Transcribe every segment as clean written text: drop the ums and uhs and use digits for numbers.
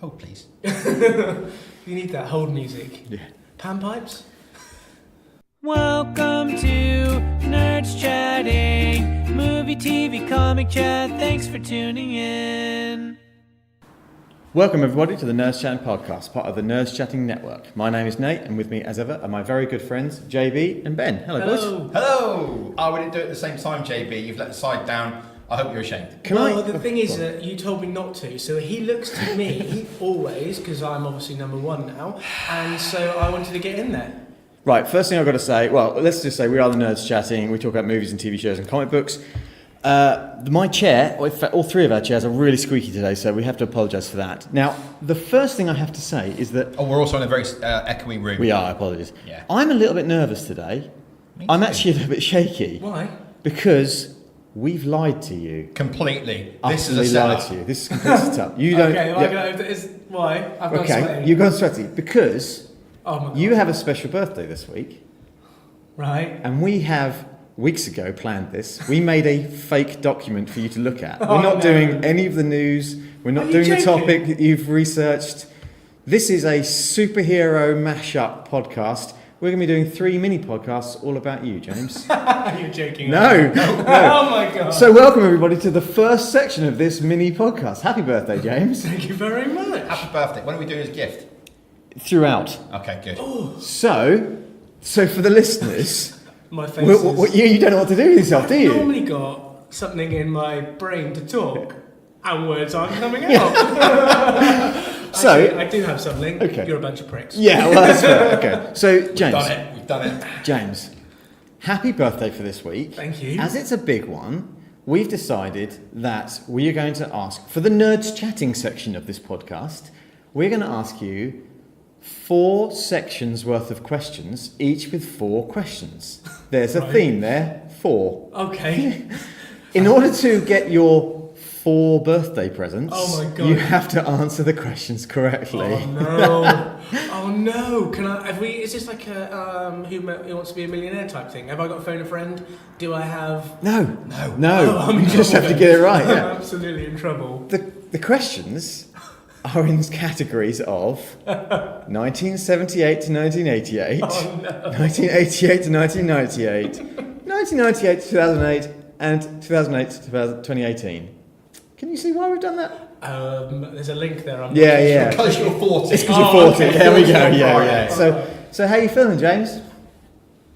Hold, please. You need that hold music. Yeah. Panpipes? Welcome to Nerdschatting, movie, TV, comic chat. Thanks for tuning in. Welcome everybody to the Nerdschatting podcast, part of the Nerdschatting network. My name is Nate, and with me as ever are my very good friends JB and Ben. Hello, boys. Hello! Oh, we didn't do it at the same time, JB. You've let the side down. I hope you're ashamed. The thing is that you told me not to, so he looks to me always, because I'm obviously number one now, and so I wanted to get in there. Right, first thing I've got to say, well, let's just say we are the Nerdschatting. We talk about movies and TV shows and comic books. My chair, or in fact, all three of our chairs are really squeaky today, so we have to apologise for that. Now, the first thing I have to say is that... Oh, we're also in a very echoey room. We are, apologies. Yeah. I'm a little bit nervous today. I'm actually a little bit shaky. Why? Because we've lied to you. Completely. This is a setup. Lied to you. This is complete setup. You don't... Okay, why? I've got sweaty. You've gone sweaty because oh my God. You have a special birthday this week. Right. And we have... weeks ago planned this. We made a fake document for you to look at. We're not doing any of the news. We're not doing the topic that you've researched. This is a superhero mashup podcast. We're going to be doing 3 mini podcasts all about you, James. You're joking. No. Oh my God. So welcome everybody to the first section of this mini podcast. Happy birthday, James. Thank you very much. Happy birthday. What are we doing as a gift? Throughout. Okay, good. Oh. So for the listeners... My face is... you don't know what to do with yourself, do you? I've normally got something in my brain to talk, and words aren't coming out. So actually, I do have something. Okay. You're a bunch of pricks. Yeah, well, that's fair. Okay. So, James. We've done it. James, happy birthday for this week. Thank you. As it's a big one, we've decided that we are going to ask, for the Nerdschatting section of this podcast, we're going to ask you 4 sections worth of questions, each with 4 questions. There's a theme there, 4. Okay. In order to get your 4 birthday presents, oh my God, you have to answer the questions correctly. Oh no! Oh no! Can I? Have we? Is this like a who wants to be a millionaire type thing? Have I got to phone a friend? Do I have? No. Oh, You just have to get it right. Yeah. I'm absolutely in trouble. The questions are in categories of 1978 to 1988, Oh no! 1988 to 1998, 1998 to 2008, and 2008 to 2018. Can you see why we've done that? There's a link there. I'm Yeah. Because you're 40. It's because you're 40. Okay. There we go. Right. Yeah. So how are you feeling, James?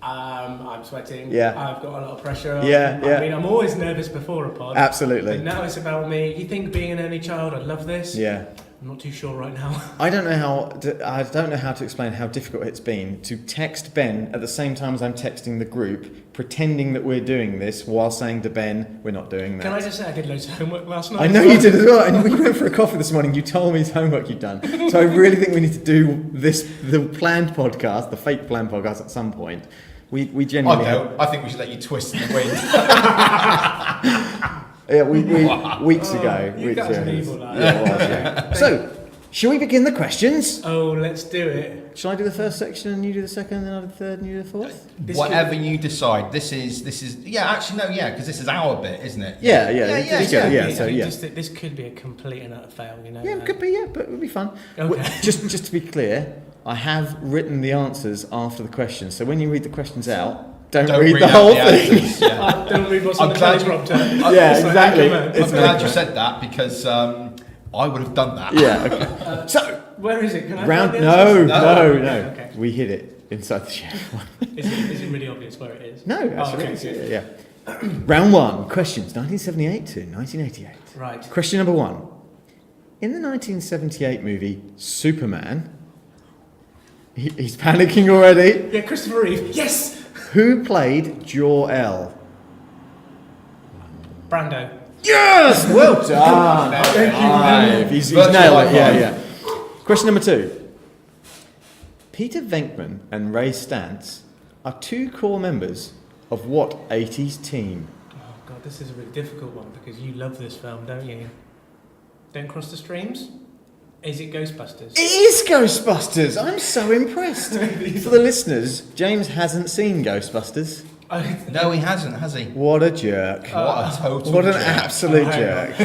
I'm sweating. Yeah. I've got a lot of pressure. Yeah. I mean, I'm always nervous before a pod. Absolutely. But now it's about me. You think being an only child, I'd love this? Yeah. I'm not too sure right now. I don't know how to explain how difficult it's been to text Ben at the same time as I'm texting the group, pretending that we're doing this while saying to Ben, we're not doing that. Can I just say I did loads of homework last night? I know you did as well, and we went for a coffee this morning. You told me his homework you'd done. So I really think we need to do the planned podcast, the fake planned podcast at some point. We genuinely I think we should let you twist in the wind. Yeah, weeks ago. You guys are evil, like Yeah, it was, yeah. So, shall we begin the questions? Oh, let's do it. Shall I do the first section and you do the second, and then I'll do the third and you do the fourth? Whatever you decide. This is. Yeah, actually, no, yeah, because this is our bit, isn't it? Yeah. This could be a complete and utter fail, you know. Yeah, it could be, but it would be fun. Okay. Just to be clear, I have written the answers after the questions, so when you read the questions out, don't read the whole thing. Answers, yeah. Don't read what's on the teleprompter. Yeah, exactly. I'm glad you said that because I would have done that. Yeah. Okay. So where is it? Can I round? find the answers? No. Okay. We hid it inside the chair. Is it really obvious where it is? No, actually. Okay, Yeah. Round 1. Questions 1978 to 1988. Right. Question number 1. In the 1978 movie Superman, he's panicking already. Yeah, Christopher Reeve. Yes. Who played Jor-El? Brando. Yes! Well done. Thank you. He's nailed it. Yeah. Question number 2. Peter Venkman and Ray Stantz are 2 core members of what 80s team? Oh God, this is a really difficult one because you love this film, don't you? Don't Cross the Streams? Is it Ghostbusters? It is Ghostbusters! I'm so impressed. For the listeners, James hasn't seen Ghostbusters. No, he hasn't, has he? What a jerk. What a total What an jerk. absolute jerk. Do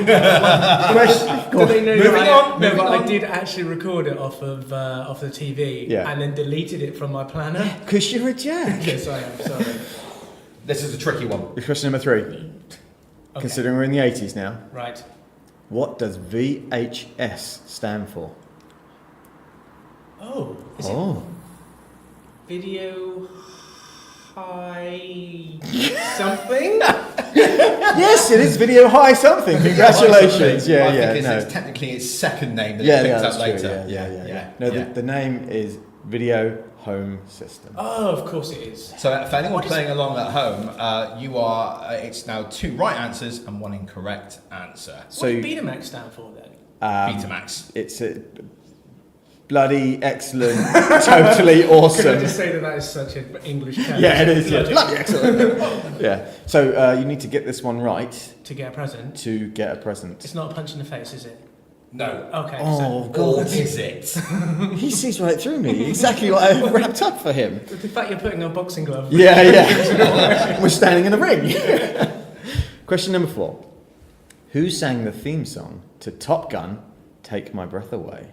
they know Moving that on, No, moving but I on. did actually record it off the TV Yeah. and then deleted it from my planner. Because you're a jerk. Yes, I am. Sorry. This is a tricky one. Question number 3. Okay. Considering we're in the 80s now, Right. what does VHS stand for? Oh. Is it Oh. video high something? Yes, it is video high something. Congratulations. I Yeah, think no. it's technically its second name that Yeah, it yeah, picks that's up true. later. Yeah. No, yeah. The name is Video Home System. Oh, of course it is. So for anyone What is playing along at home, you are. It's now 2 right answers and 1 incorrect answer. So What does Betamax stand for then? Betamax. It's a bloody excellent, totally Could I awesome. just say that is such an English term? Yeah, it is. Yeah. Bloody Bloody excellent. Yeah. So you need to get this one right To get a present. to get a present. It's not a punch in the face, is it? No. Okay. Oh Or God! is it? He sees right through me. Exactly what I wrapped up for him. The fact you're putting on boxing gloves. Yeah. We're standing in the ring. Question number 4. Who sang the theme song to Top Gun, Take My Breath Away?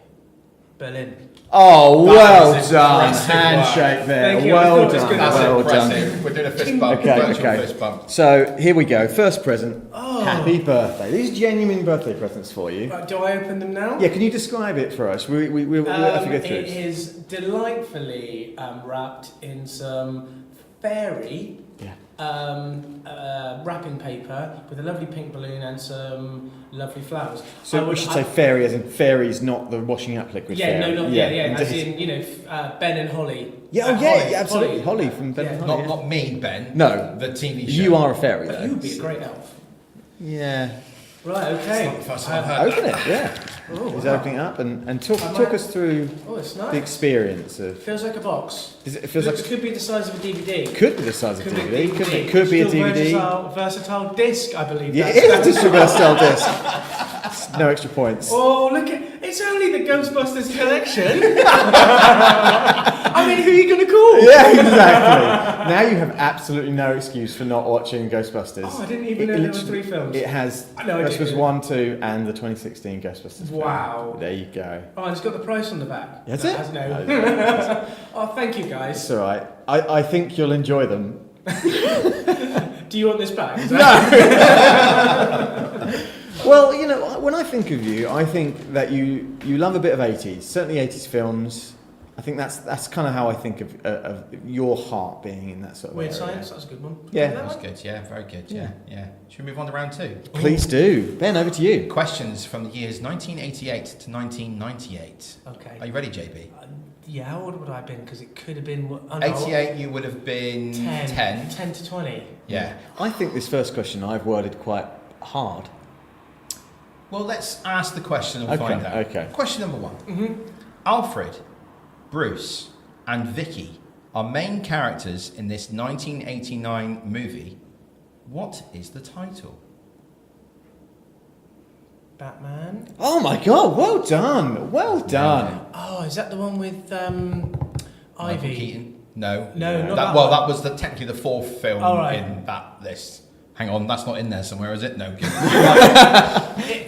Berlin. Oh, That well was done. impressive Handshake there. Thank you. I Well thought it was done. good. That's Well impressive. done. We're doing a fist bump. Okay, virtual okay. fist bump. So here we go. First present. Oh. Happy birthday. These are genuine birthday presents for you. Right, do I open them now? Yeah, can you describe it for us? We'll have to go through It it. is delightfully wrapped in some fairy Yeah. wrapping paper with a lovely pink balloon and some lovely flowers. So we should say fairy as in fairies, not the washing up liquid Yeah, fairy. no, not yeah. As indeed. in Ben and Holly. Yeah, oh, Holly, absolutely. Holly from Ben and Holly. Not me, Ben. No. The TV show. You are a fairy, But though. you would be a great elf. Yeah. Right. Okay. It's not the first time I've heard Open it, yeah. Oh, He's wow. opening it up and talk I talk might- us through Oh, it's the nice. experience of. Feels like a box. It feels like It could be the size of a DVD. could be the size of a Could be DVD. DVD. Could be a Still DVD. Versatile disc, I believe. Yeah, that's- it is just a versatile disc. No extra points. Oh, look at it's only the Ghostbusters collection. I mean, who are you going to call? Yeah, exactly. Now you have absolutely no excuse for not watching Ghostbusters. Oh, I didn't even know there were 3 films. It has No, I Ghostbusters didn't. 1, 2, and the 2016 Ghostbusters. film. Wow. There you go. Oh, and it's got the price on the back. Is No, it? has no. No. Oh, thank you, guys. It's all right. I think you'll enjoy them. Do you want this back? Is Well, you know, when I think of you, I think that you love a bit of 80s, certainly 80s films. I think that's kind of how I think of your heart being in that sort of Weird area. Science, that's a good one. Yeah. That was good. Yeah, very good. Yeah. Should we move on to round 2? Please do. Ben, over to you. Questions from the years 1988 to 1998. Okay. Are you ready, JB? Yeah, how old would I have been? Because it could have been... Oh, no, 88, you would have been 10. 10 to 20. Yeah. I think this first question I've worded quite hard. Well, let's ask the question and find out. Okay. Question number 1. Mm-hmm. Alfred, Bruce, and Vicky are main characters in this 1989 movie. What is the title? Batman. Oh my God! Well done. Well done. Oh, is that the one with Michael Ivy? Keaton? No. No, not that. that Well, one. that was technically the 4th film Oh, right. in that list. Hang on, that's not in there somewhere, is it? No.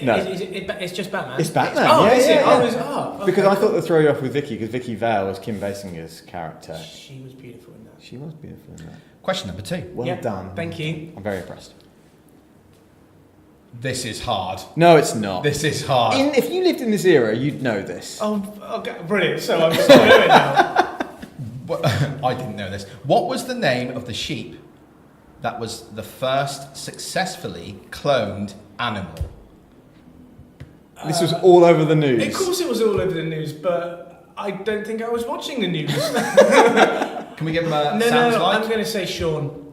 No. It's just Batman. It's Batman. Oh, yeah, is it? yeah, Oh, yeah. is it? Oh, okay, Because I cool. thought they'd throw you off with Vicky, because Vicky Vale was Kim Basinger's character. She was beautiful in that. She was beautiful in that. Question number 2. Well Yeah, done. Thank you. I'm very impressed. This is hard. No, it's not. This is hard. If you lived in this era, you'd know this. Oh, okay, brilliant. So I'm just going to do it now. I didn't know this. What was the name of the sheep that was the first successfully cloned animal? This was all over the news. Of course it was all over the news, but I don't think I was watching the news. Can we give him a No, sounds I'm like? going to say Sean.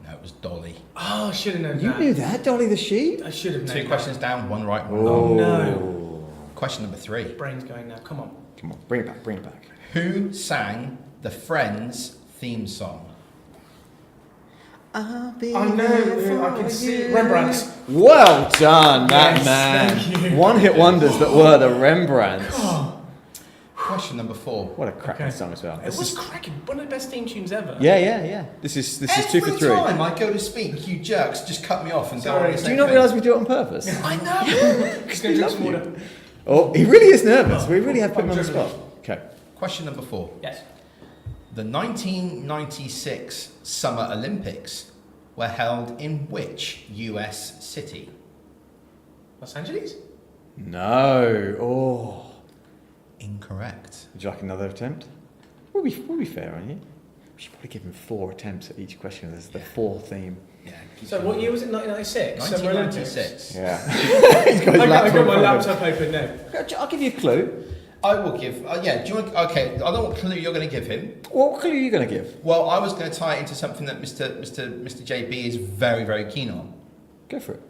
No, it was Dolly. Oh, I should have known You that. knew that, Dolly the sheep? I should have known 2 that. questions down, 1 right, 1 Oh wrong. no. Question number 3. Brain's going now. Come on. Come on, bring it back, bring it back. Who sang the Friends theme song? I'll be I know. I can see Rembrandt's. Well done, that Yes, man. thank you. One hit wonders that were the Rembrandts. Question number 4. What a cracking song as well. It was cracking. One of the best theme tunes ever. Yeah. This is 2 for 3. Every time I go to speak, you jerks just cut me off and go on the Do same you not thing. realise we do it on purpose? I know. Just going to drink some water. Oh, he really is nervous. We really have put him on the spot. Okay. Question number 4. Yes. The 1996 Summer Olympics were held in which US city? Los Angeles? No. Oh. Incorrect. Would you like another attempt? We'll be fair on you. We should probably give him 4 attempts at each question. There's the 4 theme. Yeah. So what year was it? 1996? Summer Olympics? 1996. Yeah. He's got his I've got my laptop laptop open now. I'll give you a clue. I will give. Yeah. Do you want? Okay. I don't know what clue you're going to give him. What clue are you going to give? Well, I was going to tie it into something that Mr. JB is very, very keen on. Go for it.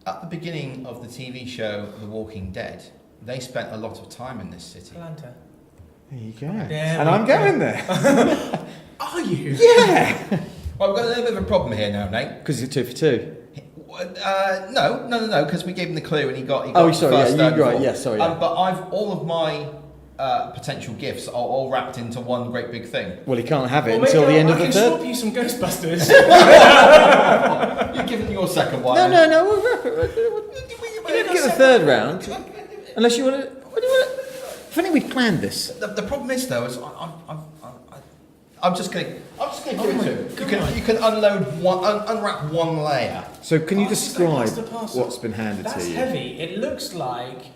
At the beginning of the TV show The Walking Dead, they spent a lot of time in this city. Atlanta. There you go. There And we I'm go. going there. Are you? Yeah. Well, we've got a little bit of a problem here now, Nate. Because you're 2 for 2. No, because we gave him the clue and he got Oh, the sorry, first, yeah, third, you're right, fourth. yeah, sorry, yeah. But all of my potential gifts are all wrapped into one great big thing. Well, he can't have it Well, until the maybe end of I the can third. swap you some Ghostbusters. You're giving your second one. No, we'll wrap it. You don't get the third round. Unless you want to... What do you want to... I think we planned this. The problem is though, is I'm just gonna give it to him. You can unwrap one layer. So can you Oh, it's like describe pasta parcel. what's been handed That's to you? heavy. It looks like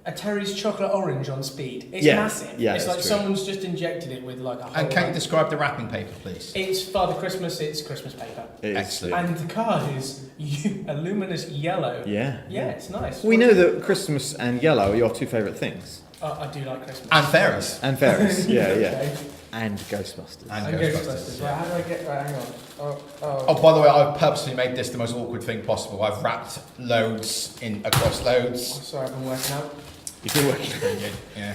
a Terry's chocolate orange on speed. It's Yeah, massive. yeah, it's that's like true. someone's just injected it with like a whole... And can you describe the wrapping paper, please? It's Father Christmas, it's Christmas paper. It is. Excellent. And the card is a luminous yellow. Yeah. Yeah, it's nice. We know that Christmas and yellow are your 2 favourite things. I do like Christmas. And fairies. And fairies. Yeah. Okay. And Ghostbusters. And And Ghostbusters. Ghostbusters. Right, how do I get... Right, hang on. Oh, by the way, I've purposely made this the most awkward thing possible. I've wrapped loads across loads. Sorry, I've been working out. You've been working. Very good. Yeah.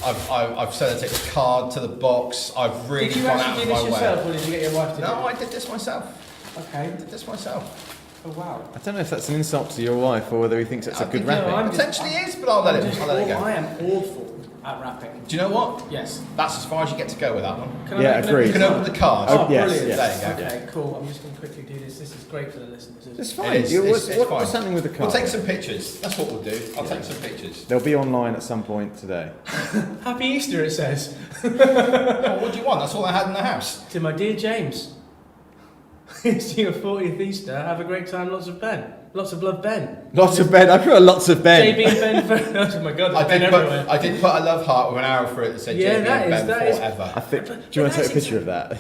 I've sellotape the card to the box. I've really Did you gone out actually of do my this yourself, way. or did you get your wife to do No, it? I did this myself. Okay. I did this myself. Oh, wow. I don't know if that's an insult to your wife or whether he thinks it's a I good think, wrapping. no, I'm- Potentially is, but I'll let it go. I am awful at rapping. Do you know what? Yes. That's as far as you get to go with that one. Can Yeah, I open agreed. You it? can open the card. Oh, yes, brilliant. yes. There you go. Okay, cool. I'm just going to quickly do this. This is great for the listeners. It's It fine. is, What's it's fine. happening with the We'll card? take some pictures. That's what we'll do. I'll take some pictures. They'll be online at some point today. Happy Easter, it says. Oh, what do you want? That's all I had in the house. To my dear James. It's your 40th Easter. Have a great time. Lots of Ben. Lots of love, Ben. Lots of Ben. I put lots of Ben. JB and Ben. Oh my God, I there's Ben did, everywhere. I did put a love heart with an arrow for it that said Yeah, JB that and is- Ben that is- forever. I think. But Do you want to take a that's picture of that?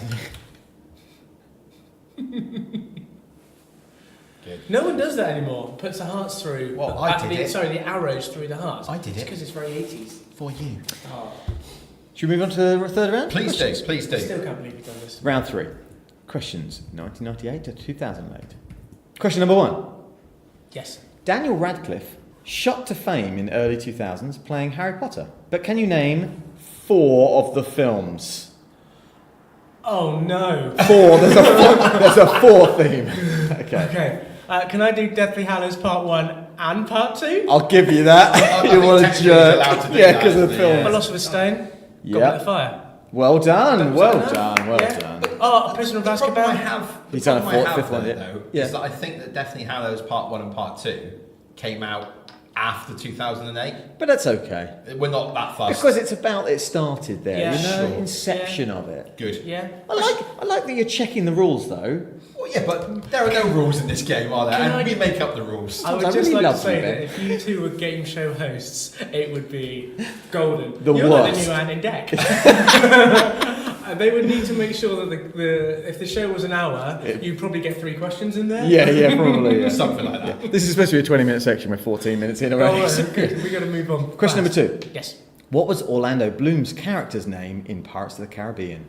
Good. No one does that anymore. Puts the hearts through. Well, I did it. Sorry, the arrows through the hearts. I did It's it. because it's very 80s. For you. Oh, Should we move on to the third round? Please do, please I do. still can't believe you've done this. Round 3. Questions 1998 to 2008. Question number 1. Yes. Daniel Radcliffe shot to fame in early 2000s playing Harry Potter. But can you name 4 of the films? Oh no. 4. There's a 4 theme. Okay. Okay. Can I do Deathly Hallows Part 1 and Part 2? I'll give you that. I You think want a technically he's jerk. allowed to do Yeah, that, because of the isn't he? film. Philosopher's Stone. Goblet Yep. of Fire. Well done. Was Well that enough? done. Well Yeah. done. Oh, Prisoner of The problem I Azkaban. have, the He's done a problem I fourth- have fifth one, though, yeah. though, Yeah. is that I think that Deathly Hallows Part 1 and Part 2 came out after 2008. But that's okay. We're not that fast. Because it's about it started there, Yeah. you know, Sure. inception of it. Good. Yeah. I like that you're checking the rules though. Well, yeah, but there are no rules in this game, are there? Can And I- we make up the rules. I would I just really like love to say you, that Ben. if you two were game show hosts, it would be golden. The You're like the worst. new Ant in Deck. And they would need to make sure that if the show was an hour, you'd probably get 3 questions in there. Yeah, probably. Yeah. Something like that. This is supposed to be a 20-minute section. We're 14 minutes in Oh, already. right, good. We got to move on. Question number fast. 2. Yes. What was Orlando Bloom's character's name in Pirates of the Caribbean?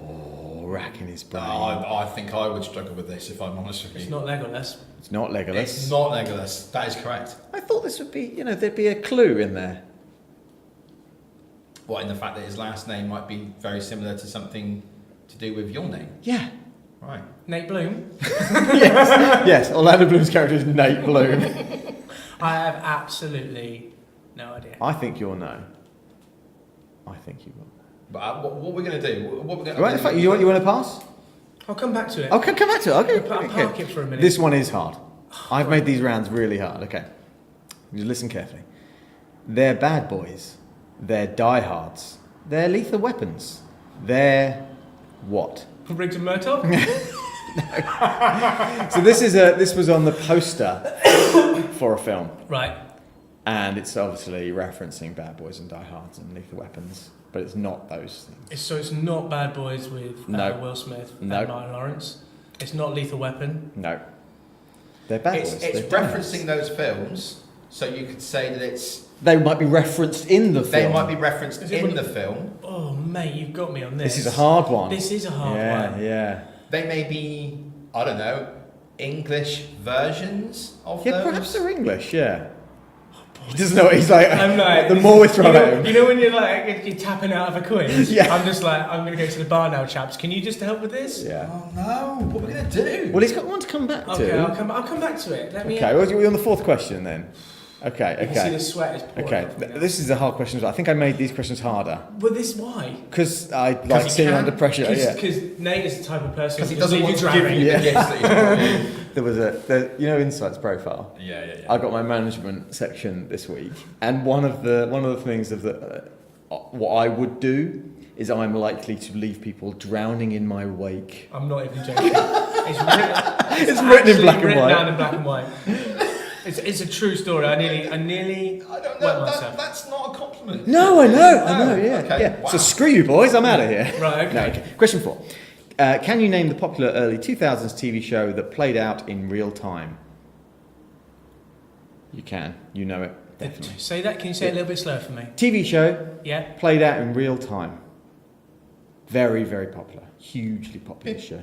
Oh, racking his brain. I think I would struggle with this if I'm honest with you. It's not Legolas. It's not Legolas. It's not Legolas. That is correct. I thought this would be, there'd be a clue in there. What, in the fact that his last name might be very similar to something to do with your name? Yeah. Right. Nate Bloom. Yes, Orlando Bloom's character is Nate Bloom. I have absolutely no idea. I think you'll know. I think you will. But what we're going to do? What we're going Right, in fact, you want to pass? I'll come back to it. Okay, come back to it. Okay, I'll okay. park it for a minute. This one is hard. I've made these rounds really hard. Okay, you listen carefully. They're bad boys. They're diehards. They're lethal weapons. They're what? Briggs and Murtaugh? So this was on the poster for a film, Right. and it's obviously referencing Bad Boys and Diehards and Lethal Weapons, but it's not those things. So it's not Bad Boys with No. Will Smith No. and Martin Lawrence. It's not Lethal Weapon. No, they're Bad It's Boys. it's They're referencing those films, so you could say that it's. They might be referenced in the film. They might be referenced Is it in one the of- film. Oh, mate, you've got me on this. This is a hard one. This is a hard yeah, one. Yeah, They may be, I don't know, English versions of yeah. those. Perhaps they're English. Yeah. He doesn't know what he's like. I'm like, the more we throw at him. You know when you're like, you're tapping out of a quiz? Yeah. I'm just like, I'm going to go to the bar now, chaps. Can you just help with this? Yeah. Oh no! What are we going to do? Well, he's got one to come back Okay, to. I'll come back to it. Let me. Okay, well, we're on the fourth question then. Okay, You can see the okay. sweat is pouring Okay, off me now. this is a hard question as well. I think I made these questions harder. Well, this why? Because I like he seeing can. under pressure. Yeah. Because Nate is the type of person Because he who doesn't leave want you to give drowning. you Yeah. the gifts that he's got you. There was you know, Insight's profile. Yeah. I got my management section this week, and one of the things of what I would do is I'm likely to leave people drowning in my wake. I'm not even joking. It's written, It's written in actually black and written white. down in black and white. It's a true story. I nearly I don't wet know. myself. That's not a compliment. No, I know, yeah, Okay, yeah. wow. So screw you, boys. I'm out of here. Right, okay. No, okay. Question 4. Can you name the popular early 2000s TV show that played out in real time? You can. You know it, definitely. Say that. Can you say it a little bit slower for me? TV show Yeah. played out in real time. Very, very popular. Hugely popular show.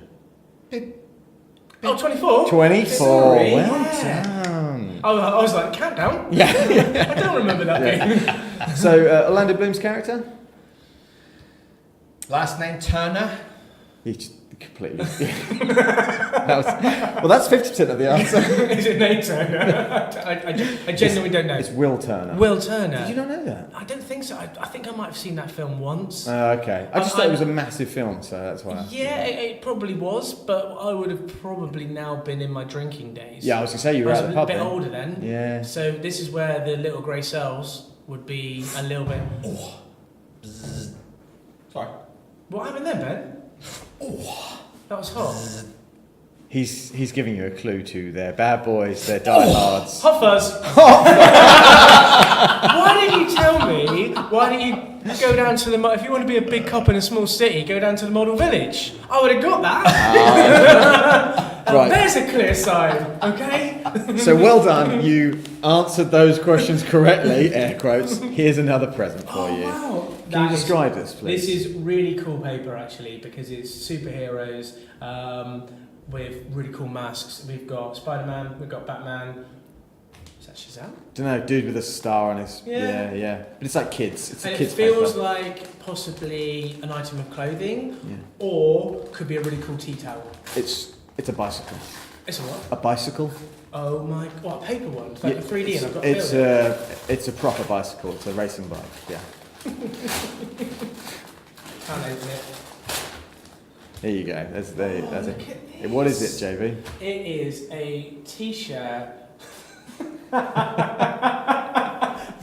Oh, 24? 24. Sorry. Well Yeah. done. I was like, countdown? Yeah. I don't remember that bit. So, Orlando Bloom's character? Last name Turner. He just completely. That's 50% of the answer. Is it Nate Turner? I genuinely don't know. It's Will Turner. Will Turner. Did you not know that? I don't think so. I think I might have seen that film once. Okay. I just thought it was a massive film, so that's why. Yeah, it probably was, but I would have probably now been in my drinking days. Yeah, I was going to say you were I was at a the pub bit then. older then. Yeah. So this is where the little grey cells would be a little bit. Sorry. What happened then, Ben? That was hot. He's giving you a clue to their bad boys, their diehards. Hot fuzz. Why didn't you tell me? Why didn't you go down to the? If you want to be a big cop in a small city, go down to the model village. I would have got that. Right. There's a clear sign. Okay. So well done. You answered those questions correctly. Air quotes. Here's another present for you. Wow. Can you That is- describe this, please? This is really cool paper actually because it's superheroes with really cool masks. We've got Spider-Man, we've got Batman. Is that Shazam? Don't know, dude with a star on his. Yeah. Yeah. But it's like kids. It's a And it kids feels paper. like possibly an item of clothing Yeah. or could be a really cool tea towel. It's a bicycle. It's a what? A bicycle. Oh my, what, a paper one? It's like Yeah, a 3D and I've got It's to it's a proper bicycle. It's a racing bike. Yeah. Can't open it. There you go. That's it. Look at What is this. it, JB? It is a t-shirt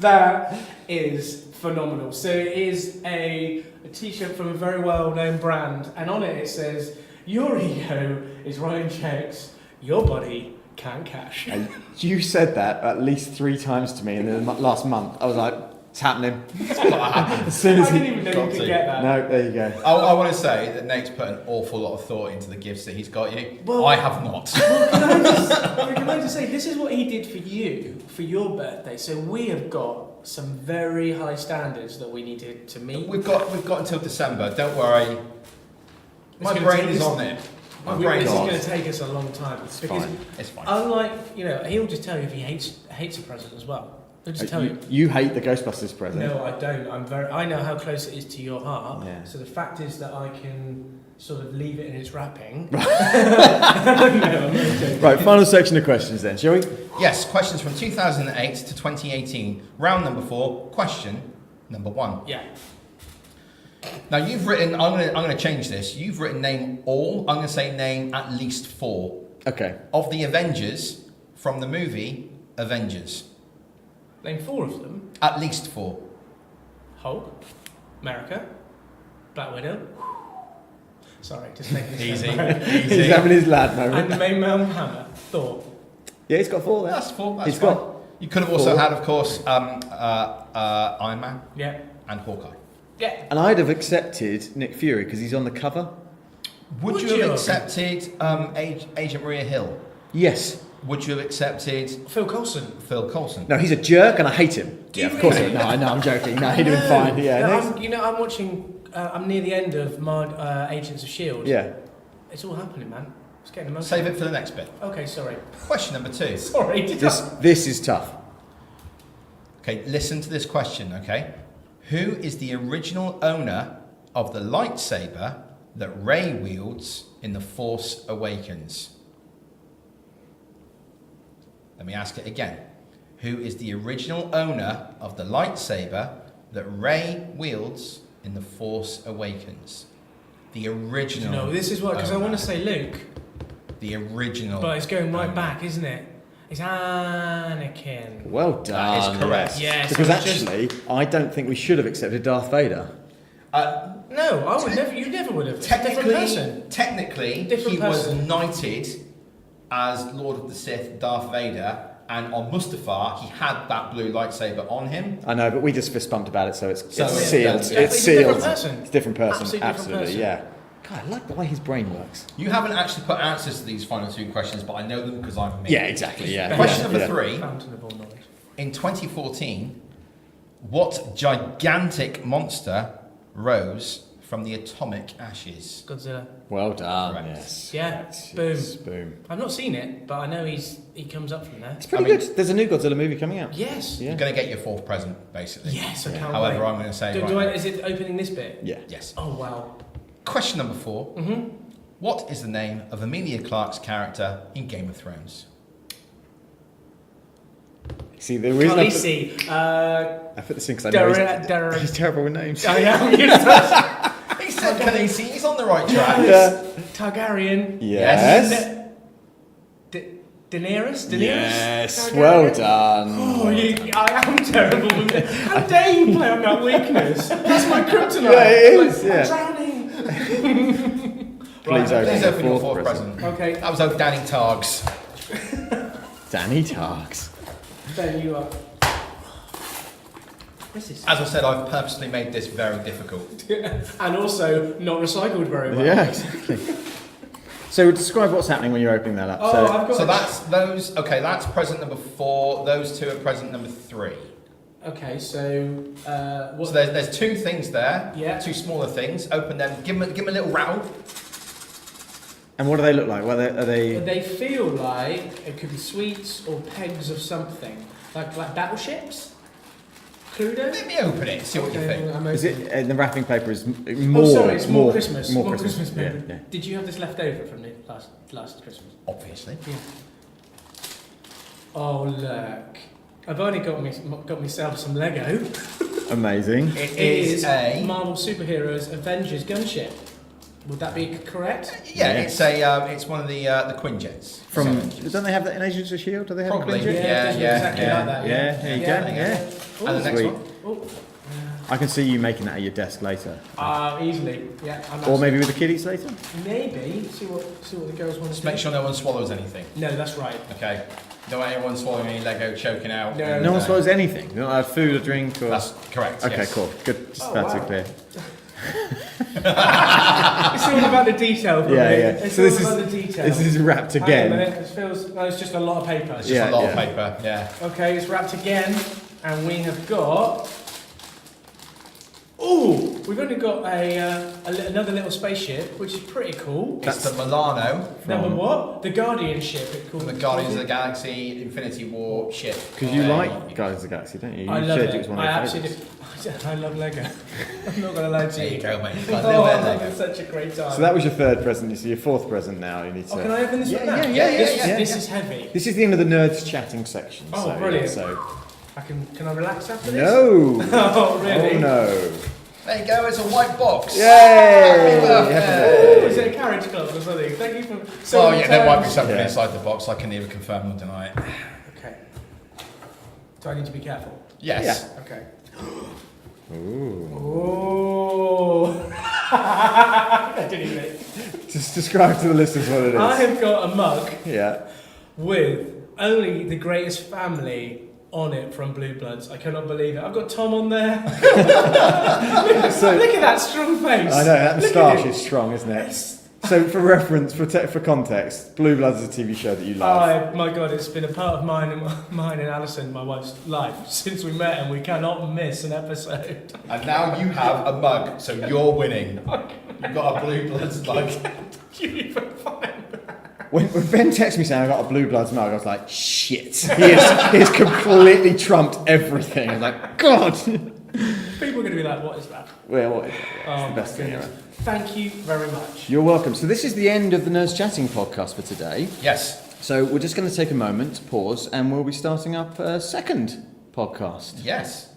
that is phenomenal. So it is a t-shirt from a very well-known brand, and on it says, "Your ego is writing checks, your body can't cash." And you said that at least 3 times to me in the last month. I was like, it's happening. As soon as I didn't even know got you could to. get that. No, there you go. I want to say that Nate's put an awful lot of thought into the gifts that he's got you. Well- I have not. Can I just say, this is what he did for you, for your birthday. So we have got some very high standards that we needed to meet. We've got until December. Don't worry. My gonna brain take is us- on it. My This brain is is on going it. to take us a long time. It's because fine. It's fine. unlike, he'll just tell you if he hates a present as well. I'll just tell you. You hate the Ghostbusters present. No, I don't. I know how close it is to your heart. Yeah. So the fact is that I can sort of leave it in its wrapping. No, I'm not joking. Right, final section of questions then, shall we? Yes, questions from 2008 to 2018. Round number 4, question number 1. Yeah. Now you've written, I'm going to change this. You've written name all, I'm going to say name at least 4. Okay. Of the Avengers from the movie Avengers. Name 4 of them. At least 4. Hulk, America, Black Widow. Sorry, just making this Easy. He's having his lad And moment. the main man Hammer, Thor. Yeah, he's got 4 there. That's 4. That's He's fine. got You could have also 4. had, of course, Iron Man Yeah. and Hawkeye. Yeah. And I'd have accepted Nick Fury because he's on the cover. Would you have accepted Agent Maria Hill? Yes. Would you have accepted Phil Coulson. Phil Coulson? No, he's a jerk and I hate him. Do you of course. really? No, I'm joking. No, he'd have been fine. Yeah. No, next. I'm watching. I'm near the end of my Agents of Shield. Yeah. It's all happening, man. It's getting emotional. Save it for the next bit. Okay, sorry. Question number 2. Sorry. This is tough. Okay, listen to this question, okay? Who is the original owner of the lightsaber that Rey wields in The Force Awakens? Let me ask it again. Who is the original owner of the lightsaber that Rey wields in The Force Awakens? The original. No, this is what, because I owner. want to say Luke, The original. but it's going right owner. back, isn't it? It's Anakin. Well done. That is correct. Yes. Because it was just- actually, I don't think we should have accepted Darth Vader. No, I would never. You never would have. Different person. Technically, Different he person. was knighted as Lord of the Sith, Darth Vader, and on Mustafar, he had that blue lightsaber on him. I know, but we just fist bumped about it, so it's So sealed. it's- It's It's a sealed. different person. It's a different person. Absolutely different Absolutely, person. yeah. God, I like the way his brain works. You haven't actually put answers to these final 2 questions, but I know them because I'm me. Yeah, exactly. Yeah. Question yeah, number yeah. 3. Fountain of all knowledge. In 2014, what gigantic monster rose from the atomic ashes? Godzilla. Well done. Correct. Yes. Yeah, Yes, boom. yes, boom. I've not seen it, but I know he comes up from there. It's pretty I mean- good. There's a new Godzilla movie coming out. Yes. Yeah. You're going to get your 4th present, basically. Yes, I Yeah. can't However, wait. I'm going to say Is it opening this bit? Yeah. yes. Oh wow. Question number 4. Mm-hmm. What is the name of Emilia Clarke's character in Game of Thrones? See, the reason Khaleesi. I put this in because I know Dara. he's terrible with names. I am. Yes. He said Khaleesi, he's on the right track. Yeah. Targaryen. Yes. Daenerys. Yes. Targaryen? Well done. Oh, I am terrible with it. How dare you play on that weakness? That's my kryptonite. Yeah, it is, Like, yeah. I'm drowning. Please open Please the open your 4th fourth present. Okay, That was Danny Targs. Danny Tarks. then you are. This is. As I said, I've purposely made this very difficult. And also not recycled very well. Yeah, exactly. So describe what's happening when you're opening that up. Oh, so, I've got. So that's those. Okay, that's present number 4. Those 2 are present number 3. Okay, so what? So there's 2 things there. Yeah. 2 smaller things. Open them. Give them a little rattle. and what do they look like? Well, are they? They feel like it could be sweets or pegs of something, like battleships. Cluedo. Let me open it. See what you think. I'm Is opening it? The wrapping paper is more. Oh, sorry, it's more Christmas. More Christmas. paper. Yeah, yeah. Did you have this left over from the last Christmas? Obviously. Yeah. Oh look, I've only got myself some Lego. Amazing. It It is a. Marvel Superheroes Avengers gunship. Would that be correct? Yeah, Yeah. it's one of the Quinjets. From So- don't they have that in Agents of Shield? Do they have Probably. a Quinjet? Yeah, it does look yeah, exactly yeah. like that. Yeah, there you go. Yeah. And the next Sweet. one. Oh, I can see you making that at your desk later, easily. Yeah. or maybe with the kiddies later. maybe see what the girls want to Just do. make sure no one swallows anything. No, that's right. Okay. Don't want anyone swallowing any Lego, choking out. No. and, No one swallows anything. You don't have food or drink or. That's correct. Okay, yes. cool. Good. Just Oh, that's wow. it clear. It's all about the detail for Yeah, me. yeah. It's So all this about is the detail. this is wrapped Hang on a again. minute, it feels. No, it's just a lot of paper. It's just Yeah, a lot of yeah. paper. Yeah. Okay, it's wrapped again, and we have got. Oh, we've only got another little spaceship, which is pretty cool. It's the Milano Number what? The Guardian ship. It's called from the Guardians of the Galaxy Infinity War ship. Because you like Guardians of the Galaxy, don't you? You I love said it. was one of I your absolutely favourites. do. I love Lego. I'm not going to lie to There you. you go, mate. Oh, Got a little bit of I'm Lego. having such a great time. So that was your third present. So your fourth present now. You need to. Oh, can I open this one now? Yeah. This is heavy. This is the end of the nerds chatting section. Oh, so, brilliant. So Can I relax after this? no. Oh, really? Oh no. There you go. It's a white box. Yay! Happy birthday. Oh, is it a carriage club or something? Thank you for. Oh yeah, there might be something Yeah. inside the box. I can neither confirm nor deny it. Okay. Do I need to be careful? Yes. Okay. Ooh. Oh. I didn't even. Just describe to the listeners what it is. I have got a mug Yeah. with only the greatest family on it from Blue Bloods. I cannot believe it. I've got Tom on there. So Look at that strong face. I know that Look moustache at it. is strong, isn't it? Yes. So for reference, for context, Blue Bloods is a TV show that you love. Oh my God! It's been a part of mine and Alison, my wife's life, since we met, and we cannot miss an episode. And now you have a mug, so you're winning. You've got a Blue Bloods mug. You even find When Ben texted me saying I got a Blue Bloods mug, I was like, shit. He has completely trumped everything. I was like, God. People are going to be like, "What is that?" Well, what is it? Oh It's the my best thing goodness. ever. Thank you very much. You're welcome. So this is the end of the Nerds Chatting podcast for today. Yes. So we're just going to take a moment to pause, and we'll be starting up a second podcast. Yes.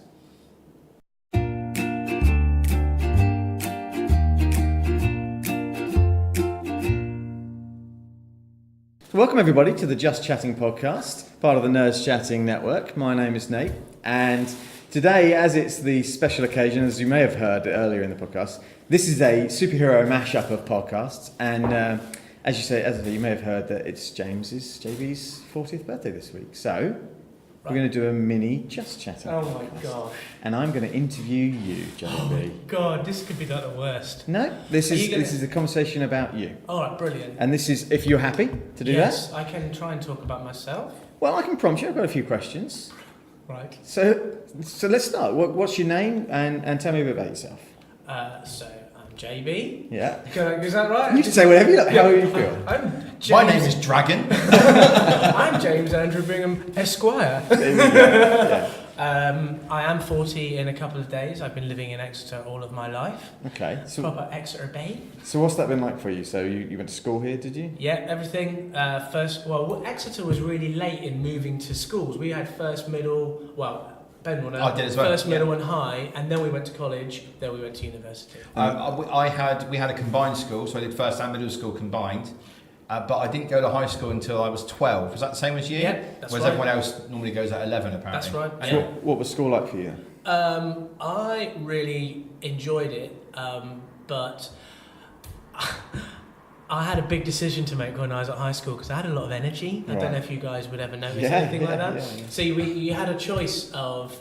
Welcome everybody to the Just Chatting podcast, part of the Nerds Chatting network. My name is Nate, and today, as it's the special occasion, as you may have heard earlier in the podcast, this is a superhero mashup of podcasts, and as you may have heard that it's JB's 40th birthday this week. So we're going to do a mini Just Chatting. Oh my podcast. gosh. And I'm going to interview you, JB. God, this could be like the worst. No, this Are you gonna- is a conversation about you, All right, brilliant. and this is if you're happy to do Yes, I can try and talk about myself. that. Well, I can prompt you. I've got a few questions. Right. So let's start. What's your name and tell me a bit about yourself? So I'm JB. Yeah. Is that right? You can say whatever you like. How you feel. I'm James, My name is Dragon. I'm James Andrew Bingham, Esquire. There we go. Yeah. I am 40 in a couple of days. I've been living in Exeter all of my life. Okay. So Proper Exeter Bay. what's that been like for you? So you went to school here, did you? Yeah, everything. Exeter was really late in moving to schools. We had first, middle, Ben will know. I did as well, First, yeah. middle and high, and then we went to college, then we went to university. We had a combined school, so I did first and middle school combined. But I didn't go to high school until I was 12. Was that the same as you? Yeah, that's Whereas right. everyone else normally goes at 11, apparently. That's right. So Yeah. what was school like for you? I really enjoyed it, but I had a big decision to make when I was at high school because I had a lot of energy. I Right. don't know if you guys would ever notice Yeah, anything like yeah, that. yeah. So you had a choice of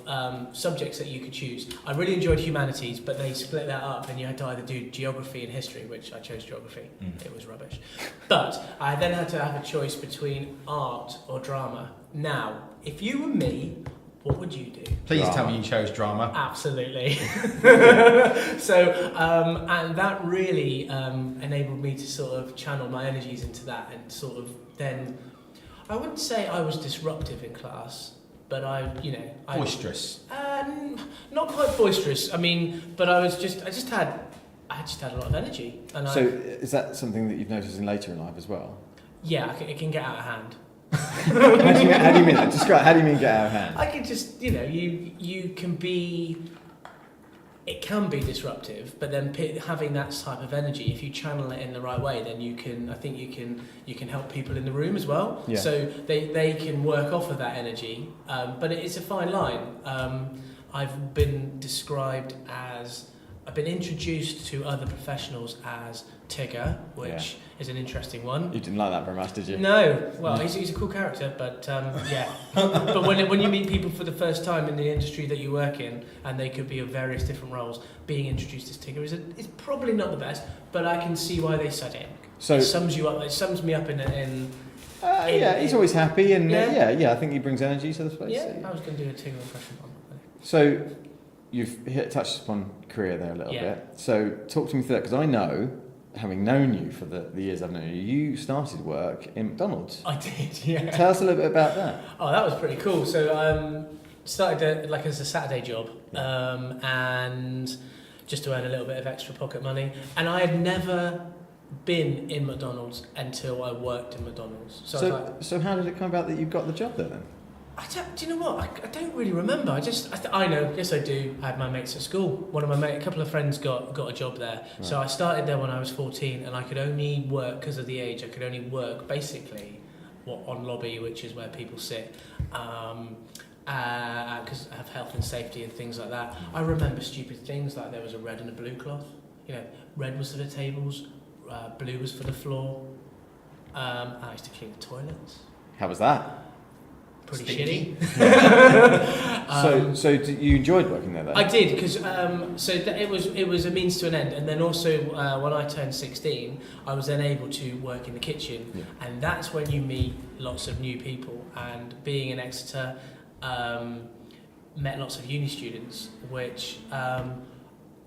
subjects that you could choose. I really enjoyed humanities, but they split that up and you had to either do geography and history, which I chose geography. It was rubbish. But I then had to have a choice between art or drama. Now, if you were me, what would you do? Please Drama. tell me you chose drama. Absolutely. So, and that really enabled me to sort of channel my energies into that and sort of then, I wouldn't say I was disruptive in class, but I Boisterous. not quite boisterous. I mean, but I just had a lot of energy. And So is that something that you've noticed in later in life as well? yeah, it can get out of hand. How do you mean that? Describe. How do you mean get out of hand? I can just, you can be. It can be disruptive, but then having that type of energy, if you channel it in the right way, then you can help people in the room as well. Yeah. So they can work off of that energy, but it's a fine line. I've been introduced to other professionals as Tigger, which is an interesting one. You didn't like that very much, did you? No, well, he's a cool character, but yeah. But when you meet people for the first time in the industry that you work in, and they could be of various different roles, being introduced as Tigger is probably not the best, but I can see why they said it. So It sums you up. It sums me up in he's always happy, and Yeah. yeah, I think he brings energy to the place. yeah. I was going to do a Tigger impression. So touched upon career there a little Yeah. bit. So talk to me through that, because I know, having known you for the years I've known you, you started work in McDonald's. I did, yeah. Tell us a little bit about that. Oh, that was pretty cool. So started like as a Saturday job, and just to earn a little bit of extra pocket money. And I had never been in McDonald's until I worked in McDonald's. So I was like, So how did it come about that you got the job there then? do you know what? I don't really remember. I know. Yes, I do. I had my mates at school. One of my a couple of friends got a job there. Right. So I started there when I was 14, and I could only work because of the age. I could only work basically on lobby, which is where people sit, because of health and safety and things like that. I remember stupid things like there was a red and a blue cloth. You know, red was for the tables, blue was for the floor. I used to clean the toilets. How was that? Pretty Stinky. shitty. So you enjoyed working there then? I did, because it was a means to an end, and then also when I turned 16, I was then able to work in the kitchen, and that's when you meet lots of new people. And being in Exeter, met lots of uni students, which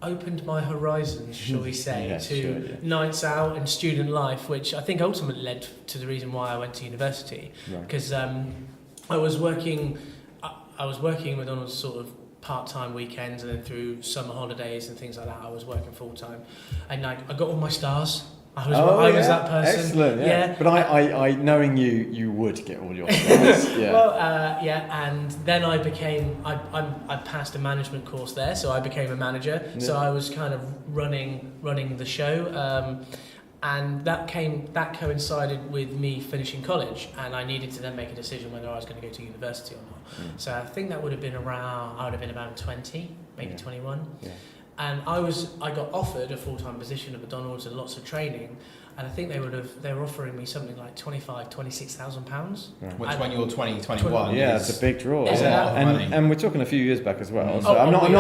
opened my horizons, shall we say, nights out and student life, which I think ultimately led to the reason why I went to university, because I was working in McDonald's sort of part-time weekends, and then through summer holidays and things like that I was working full-time, and I got all my stars. I was that person. Excellent, yeah. But I knowing you would get all your stars. Yeah. Well, and then I passed a management course there, so I became a manager. Yeah. So I was kind of running the show, and that coincided with me finishing college, and I needed to then make a decision whether I was going to go to university or not. So I think that would have been I would have been about 20, maybe 21. Yeah. And I got offered a full-time position at McDonald's and lots of training, and I think they were offering me something like £26,000. Which when you're 20, 21, yeah, it's a big draw. It's a lot of money. And we're talking a few years back as well. So I'm not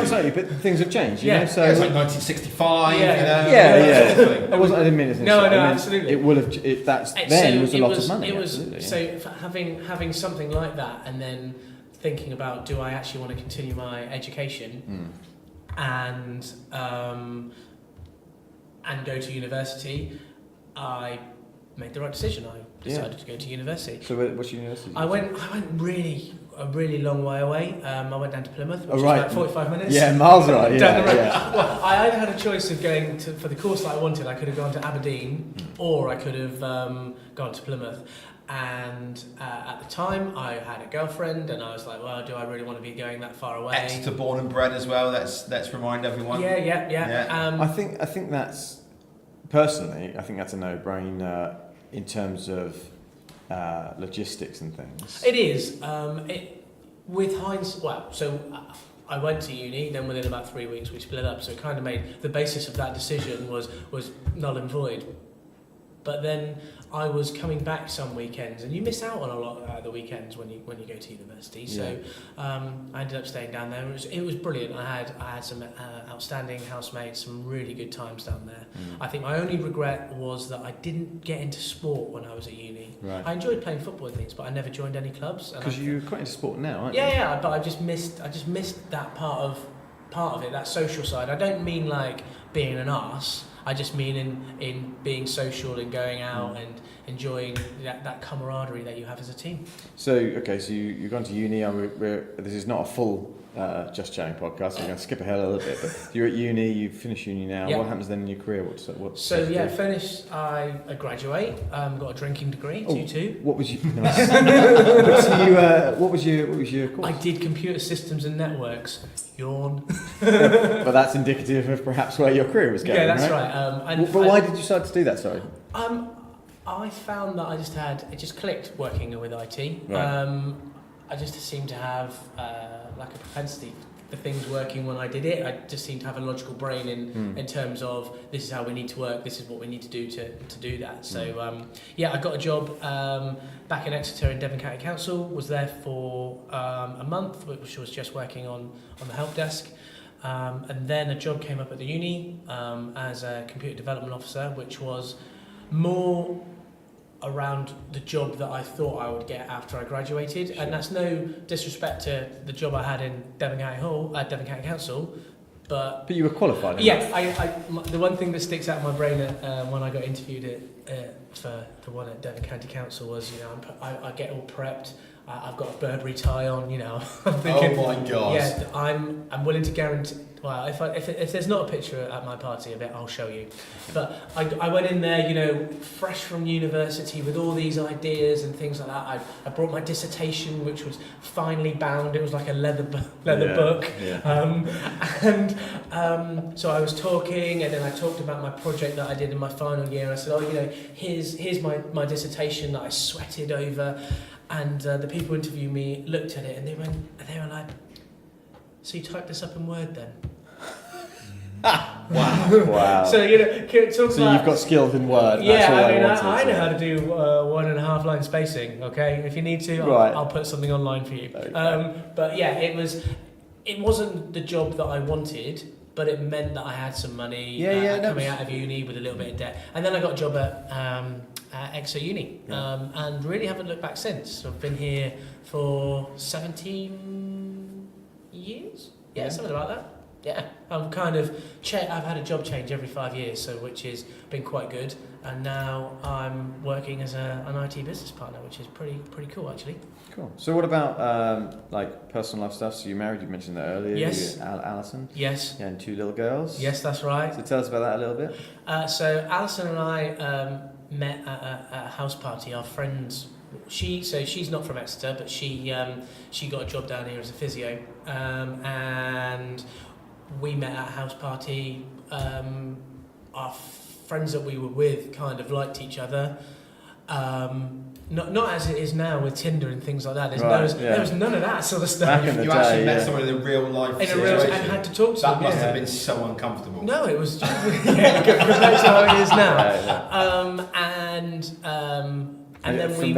saying, but things have changed. You know? So it's like 1965. Yeah. I didn't mean it. No, absolutely. It would have. Then was a lot of money. It was so for having something like that, and then thinking about, do I actually want to continue my education? And go to university, I made the right decision. I decided to go to university. So what's your university? I went a really long way away. I went down to Plymouth, which is about 45 minutes. Yeah, miles right. Down the road. Yeah. Well, I either had a choice of going for the course that I wanted. I could have gone to Aberdeen, or I could have gone to Plymouth. And at the time, I had a girlfriend, and I was like, well, do I really want to be going that far away? Exeter born and bred as well. Let's remind everyone. Yeah. I think that's personally, I think that's a no-brainer in terms of logistics and things. It is. With hindsight, I went to uni. Then within about 3 weeks, we split up. So it kind of made the basis of that decision was null and void. But then I was coming back some weekends, and you miss out on a lot of the weekends when you go to university. So I ended up staying down there. It was brilliant. I had some outstanding housemates, some really good times down there. I think my only regret was that I didn't get into sport when I was at uni. Right. I enjoyed playing football and things, but I never joined any clubs. Because you're quite into sport now, aren't you? Yeah. But I just missed that part of it, that social side. I don't mean like being an arse. I just mean in being social and going out and enjoying that camaraderie that you have as a team. So you've gone to uni. This is not a full Just Chatting podcast, so we're going to skip ahead a little bit. But you're at uni, you've finished uni now. Yeah. What happens then in your career? Finished. I graduate. Got a drinking degree, 2-2. What was you? What was your course? I did computer systems and networks. Yawn. But that's indicative of perhaps where your career was going. Yeah, that's right. But why did you decide to do that? Sorry. I found that it just clicked working with IT. Right. I just seemed to have like a propensity for things working when I did it. I just seemed to have a logical brain in terms of this is how we need to work, this is what we need to do to do that. So I got a job back in Exeter in Devon County Council, was there for a month, which was just working on the help desk. And then a job came up at the uni as a computer development officer, which was more around the job that I thought I would get after I graduated, and that's no disrespect to the job I had in Devon County Council, but you were qualified. The one thing that sticks out in my brain when I got interviewed for the one at Devon County Council was, I get all prepped. I've got a Burberry tie on, I'm thinking, oh my God. Yeah, I'm willing to guarantee. Well, if there's not a picture at my party of it, I'll show you. But I went in there, fresh from university with all these ideas and things like that. I brought my dissertation, which was finely bound. It was like a leather book. Yeah. So I was talking, and then I talked about my project that I did in my final year. I said, here's my dissertation that I sweated over. And the people who interviewed me looked at it and they were like, so you typed this up in Word then? Wow. So, you've got skills in Word. Yeah, I know how to do 1.5 line spacing, okay? If you need to, I'll put something online for you. Okay. But yeah, it wasn't the job that I wanted, but it meant that I had some money coming out of uni with a little bit of debt. And then I got a job at Exeter Uni, and really haven't looked back since. I've been here for 17 years? Yeah, something like that. Yeah, I'm I've had a job change every 5 years, so which has been quite good. And now I'm working as an IT business partner, which is pretty cool actually. Cool. So what about personal life stuff? So you married, you mentioned that earlier. Yes. Alison. Yes. Yeah, and 2 little girls. Yes, that's right. So tell us about that a little bit. So Alison and I met at a house party. Our friends. She's not from Exeter, but she got a job down here as a physio, and we met at a house party. Our friends that we were with kind of liked each other. Not as it is now with Tinder and things like that. There was none of that sort of stuff. You actually met someone in a real life situation. And had to talk to that them. Must have been so uncomfortable. No, it was just compared to how it is now. And then from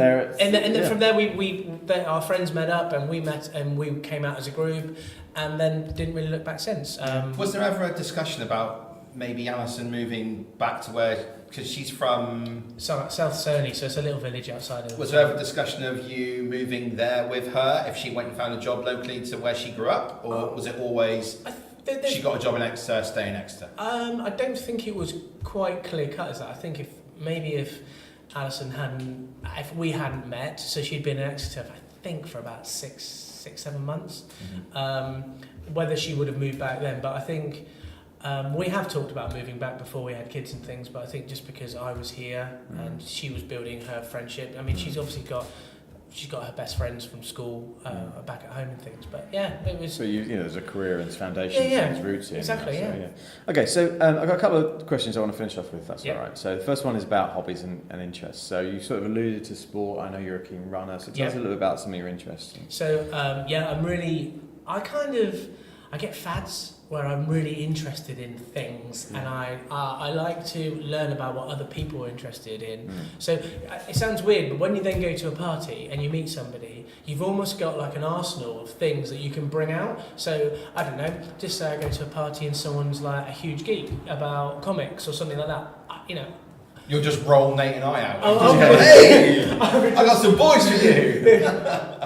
there, our friends met up, and we met, and we came out as a group, and then didn't really look back since. Was there ever a discussion about maybe Alison moving back to where? Because she's from South Cerney, so it's a little village outside of. Was there ever discussion of you moving there with her if she went and found a job locally to where she grew up, or was it always she got a job in Exeter, stay in Exeter? I don't think it was quite clear cut as that. I think if Alison if we hadn't met, so she'd been in Exeter, I think for about 6-7 months, whether she would have moved back then. But I think we have talked about moving back before we had kids and things, but I think just because I was here and she was building her friendship, I mean, she's obviously got her best friends from school back at home and things. But yeah, it was. So there's a career and foundation, there's roots in. Exactly, yeah. Okay, so I've got a couple of questions I want to finish off with. If that's all right. So the first one is about hobbies and interests. So you sort of alluded to sport. I know you're a keen runner. So tell us a little bit about some of your interests. So I get fads where I'm really interested in things, and I like to learn about what other people are interested in. So it sounds weird, but when you then go to a party and you meet somebody, you've almost got like an arsenal of things that you can bring out. So I don't know, just say I go to a party and someone's like a huge geek about comics or something like that, You'll just roll Nate and I out. Hey! I got some boys for you.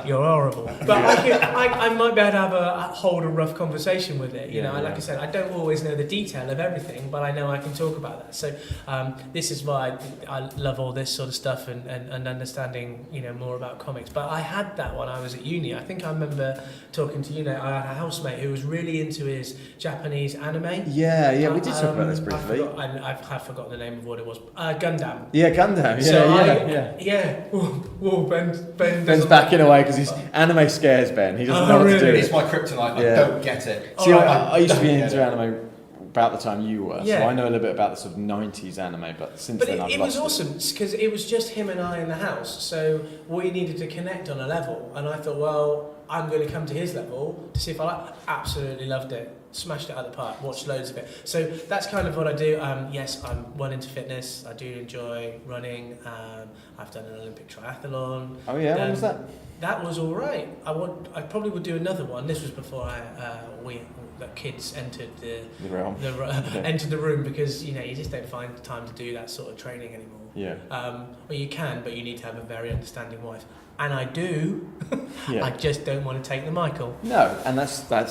You're horrible. But I might be able to hold a rough conversation with it. Like I said, I don't always know the detail of everything, but I know I can talk about that. So this is why I love all this sort of stuff and understanding, more about comics. But I had that when I was at uni. I think I remember talking to I had a housemate who was really into his Japanese anime. Yeah, we did talk about this briefly. I've forgotten the name of what it was. Gundam. Yeah, Gundam. Ben's backing away because his anime scares Ben. He doesn't know what to do. It's my kryptonite. I don't get it. See, I used to be into anime about the time you were, so I know a little bit about the sort of 90s anime, but since then I've lost it. It was awesome because it was just him and I in the house, so we needed to connect on a level, and I thought, well, I'm going to come to his level to see if I absolutely loved it. smashed it out of the park. Watched loads of it. So that's kind of what I do. Yes, I'm well into fitness. I do enjoy running. I've done an Olympic triathlon. Oh yeah, when was that? That was all right. I probably would do another one. This was before the kids entered the realm. Entered the room, because you just don't find time to do that sort of training anymore. Yeah. Well, you can, but you need to have a very understanding wife. And I do. Yeah. I just don't want to take the Michael. No, and that's I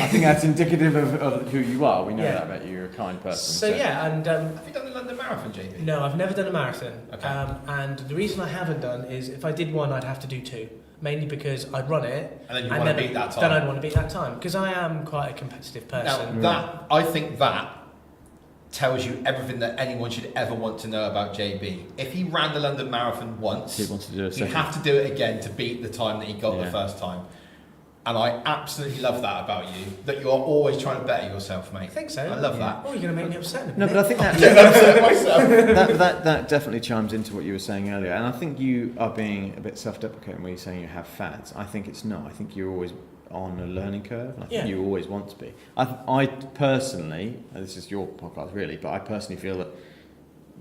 think that's indicative of who you are. We know that about you. You're a kind person. So yeah, and have you done the London Marathon, JB? no, I've never done a marathon. Okay. And the reason I haven't done is if I did one, I'd have to do two. Mainly because I'd run it, and then you want to beat that time. Then I'd want to beat that time, because I am quite a competitive person. Now, I think that tells you everything that anyone should ever want to know about JB. If he ran the London Marathon once, he wants to do it. You have to do it again to beat the time that he got the first time. And I absolutely love that about you, that you're always trying to better yourself, mate. I think so. I love that. Oh, you're going to make me upset. No, but I think that definitely chimes into what you were saying earlier. And I think you are being a bit self-deprecating when you're saying you have fads. I think it's not. I think you're always on a learning curve, and I think you always want to be. I personally, and this is your podcast really, but I personally feel that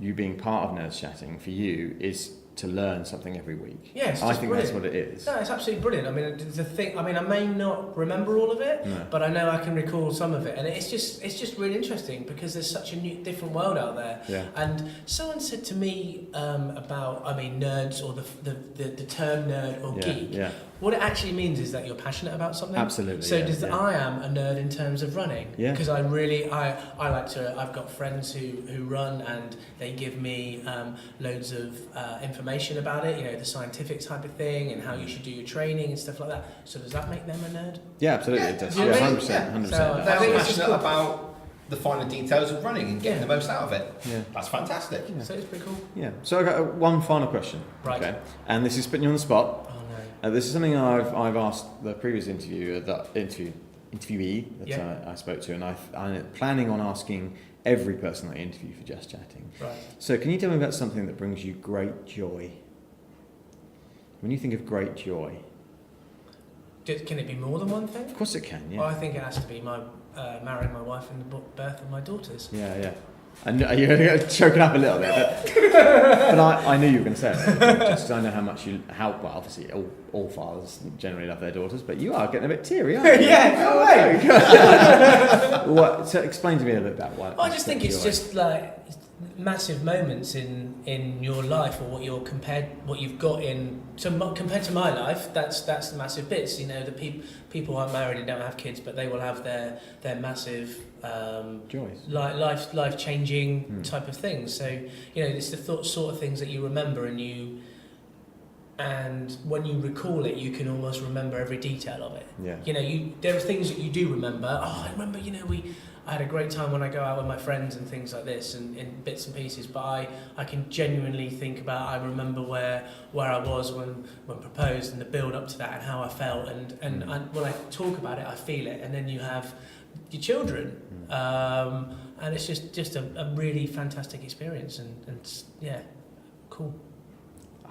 you being part of Nerdschatting for you is to learn something every week. Yes, I think that's what it is. No, it's absolutely brilliant. I mean, the thing. I mean, I may not remember all of it, but I know I can recall some of it, and it's just really interesting because there's such a different world out there. Yeah. And someone said to me about, nerds, or the term nerd or geek. Yeah. What it actually means is that you're passionate about something. Absolutely. So I am a nerd in terms of running. Yeah. Because I like to. I've got friends who run, and they give me loads of information about it. The scientific type of thing and how you should do your training and stuff like that. So does that make them a nerd? Yeah, absolutely. It does. You know what I mean? 100%. So They're I think it's passionate cool. about the finer details of running and getting the most out of it. Yeah. That's fantastic. Yeah. So it's pretty cool. Yeah. So I got one final question. Right. Okay. And this is putting you on the spot. Oh no. This is something I've asked the previous interviewee that I spoke to, and I'm planning on asking every person I interview for Just Chatting. Right. So can you tell me about something that brings you great joy? When you think of great joy. Can it be more than one thing? Of course it can, yeah. Well, I think it has to be my marrying my wife and the birth of my daughters. Yeah, yeah. And you're choking up a little bit, but I knew you were going to say it. Just 'cause I know how much well, obviously all fathers generally love their daughters, but you are getting a bit teary, aren't you? Yeah, no way. So explain to me a little bit about why. Well, I just think it's just like massive moments in your life, or what you've got in. So compared to my life, that's the massive bits. The people aren't married and don't have kids, but they will have their massive joys, life changing type of things. So it's the sort of things that you remember, and when you recall it, you can almost remember every detail of it. Yeah. There are things that you do remember. Oh, I remember. I had a great time when I go out with my friends and things like this, and in bits and pieces. But I can genuinely think about. I remember where I was when proposed, and the build up to that, and how I felt, and when I talk about it, I feel it. And then you have your children, and it's just a really fantastic experience, and yeah, cool.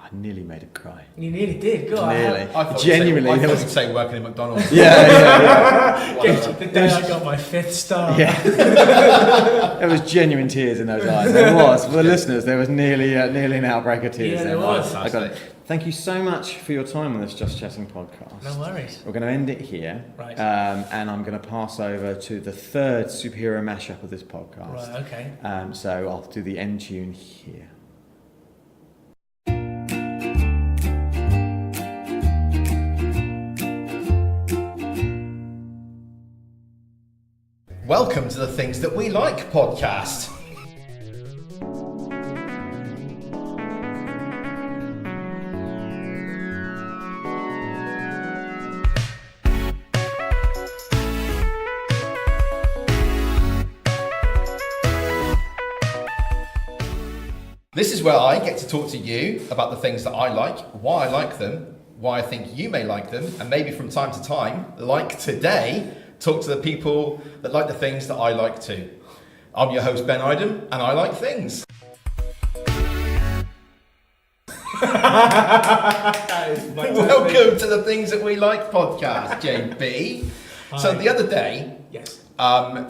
I nearly made it cry. You nearly did. Go on. Nearly. I thought Genuinely. I thought you'd say working in McDonald's. Yeah. The day I got my 5th star. Yeah. There was genuine tears in those eyes. There was. For the listeners, there was nearly an outbreak of tears. Yeah, there was. I got it. Thank you so much for your time on this Just Chatting podcast. No worries. We're going to end it here. Right. And I'm going to pass over to the third superhero mashup of this podcast. Right, okay. So I'll do the end tune here. Welcome to the Things That We Like podcast. This is where I get to talk to you about the things that I like, why I like them, why I think you may like them, and maybe from time to time, like today, talk to the people that like the things that I like too. I'm your host, Ben Idem, and I like things. Welcome to the Things That We Like podcast, JB. So the other day, Yes.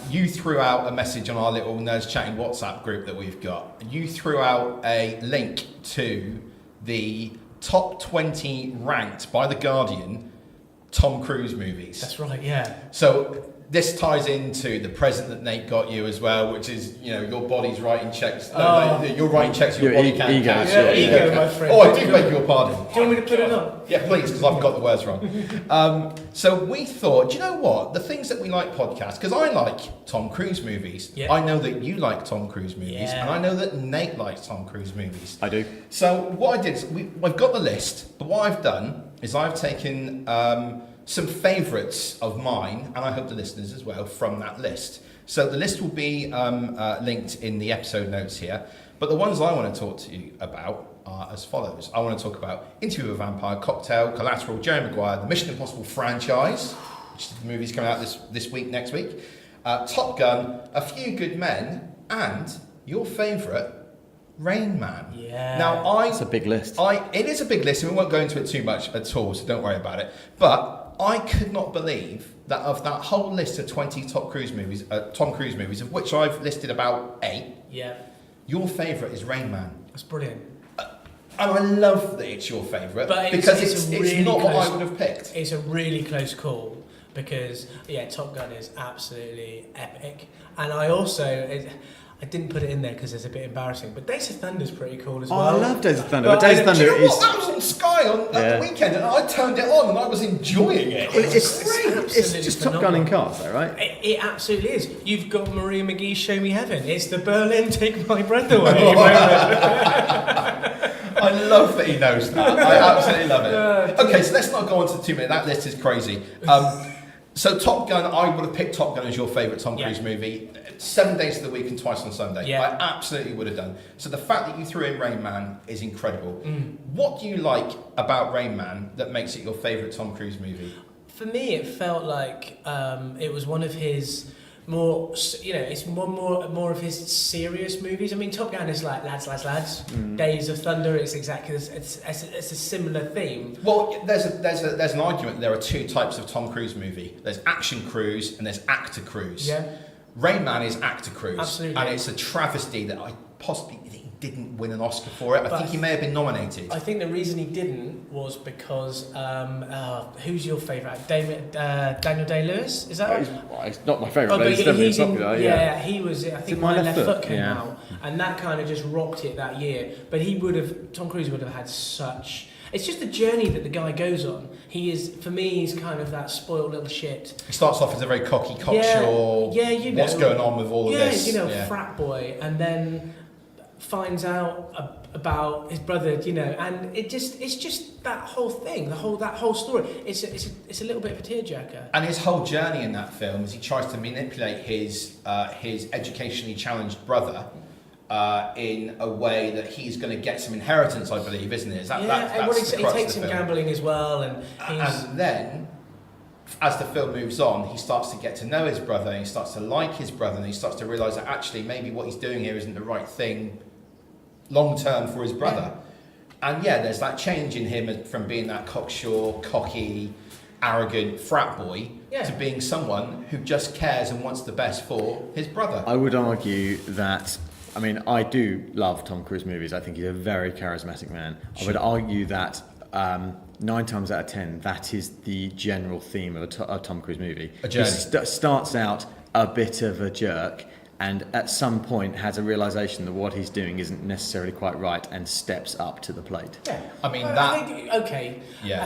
you threw out a message on our little Nerdschatting WhatsApp group that we've got. You threw out a link to the top 20 ranked by The Guardian Tom Cruise movies. That's right, yeah. So this ties into the present that Nate got you as well, which is, your body's writing checks. You're writing checks your body can't ego. cash. Yeah, ego, my friend. Oh, I do beg your pardon. Do you want me to put it up? Yeah, please, because I've got the words wrong. So we thought, do you know what? The things that we like podcasts, because I like Tom Cruise movies. Yeah. I know that you like Tom Cruise movies, Yeah. and I know that Nate likes Tom Cruise movies. I do. So what I did is, I've got the list, but what I've done is I've taken some favourites of mine, and I hope the listeners as well, from that list. So the list will be linked in the episode notes here, but the ones I want to talk to you about are as follows. I want to talk about Interview with a Vampire, Cocktail, Collateral, Jerry Maguire, the Mission Impossible franchise, which is the movie's coming out this week, next week, Top Gun, A Few Good Men, and your favourite, Rain Man. Yeah. Now, It's a big list. it is a big list, and we won't go into it too much at all, so don't worry about it. But I could not believe that of that whole list of 20 Tom Cruise movies, of which I've listed about 8, Yeah. your favourite is Rain Man. That's brilliant. And I love that it's your favourite, But because it's it's really not what close. I would have picked. It's a really close call because, Top Gun is absolutely epic. And I also... I didn't put it in there because it's a bit embarrassing, but Days of Thunder is pretty cool as Oh, well. I love Days of Thunder, But but Days of Do Thunder you know is... what? That was on Sky at the weekend, and I turned it on and I was enjoying it. Well, it's absolutely just Top Gun in phenomenal. cars, though, right? It absolutely is. You've got Maria McGee's Show Me Heaven. It's the Berlin Take My Breath Away moment. I love that he knows that. I absolutely love it. Okay, so let's not go on to 2 minutes. That list is crazy. So Top Gun, I would have picked Top Gun as your favourite Tom Cruise movie. 7 days of the week and twice on Sunday. Yeah. I absolutely would have done. So the fact that you threw in Rain Man is incredible. What do you like about Rain Man that makes it your favourite Tom Cruise movie? For me, it felt like it was one of his more, it's more of his serious movies. I mean, Top Gun is like lads. Days of Thunder is exactly it's a similar theme. Well, there's an argument. There are 2 types of Tom Cruise movie. There's action cruise and there's actor cruise. Yeah. Rain Man is actor cruise. Absolutely. And it's a travesty that I possibly think he didn't win an Oscar for it. I think he may have been nominated. I think the reason he didn't was because who's your favourite? Daniel Day-Lewis? Is that right? It's not my favourite, Oh, but but it's definitely he's in, popular, yeah, he was. I think My My Left Left Foot? Foot came Yeah. out, and that kind of just rocked it that year. But Tom Cruise would have had such. It's just the journey that the guy goes on. He is, for me, he's kind of that spoiled little shit. He starts off as a very cocky, cocksure. What's going on with all of this? Frat boy, and then finds out about his brother, and it's just that whole thing, that whole story. It's a little bit of a tearjerker. And his whole journey in that film is he tries to manipulate his educationally challenged brother in a way that he's going to get some inheritance, I believe, isn't it? That's he takes him gambling as well, and then, as the film moves on, he starts to get to know his brother, and he starts to like his brother, and he starts to realise that actually maybe what he's doing here isn't the right thing long term for his brother. And there's that change in him from being that cocksure, cocky, arrogant frat boy to being someone who just cares and wants the best for his brother. I would argue that, I do love Tom Cruise movies. I think he's a very charismatic man. I would argue that 9 times out of 10, that is the general theme of a Tom Cruise movie. A journey. He starts out a bit of a jerk, and at some point has a realisation that what he's doing isn't necessarily quite right, and steps up to the plate. Yeah, I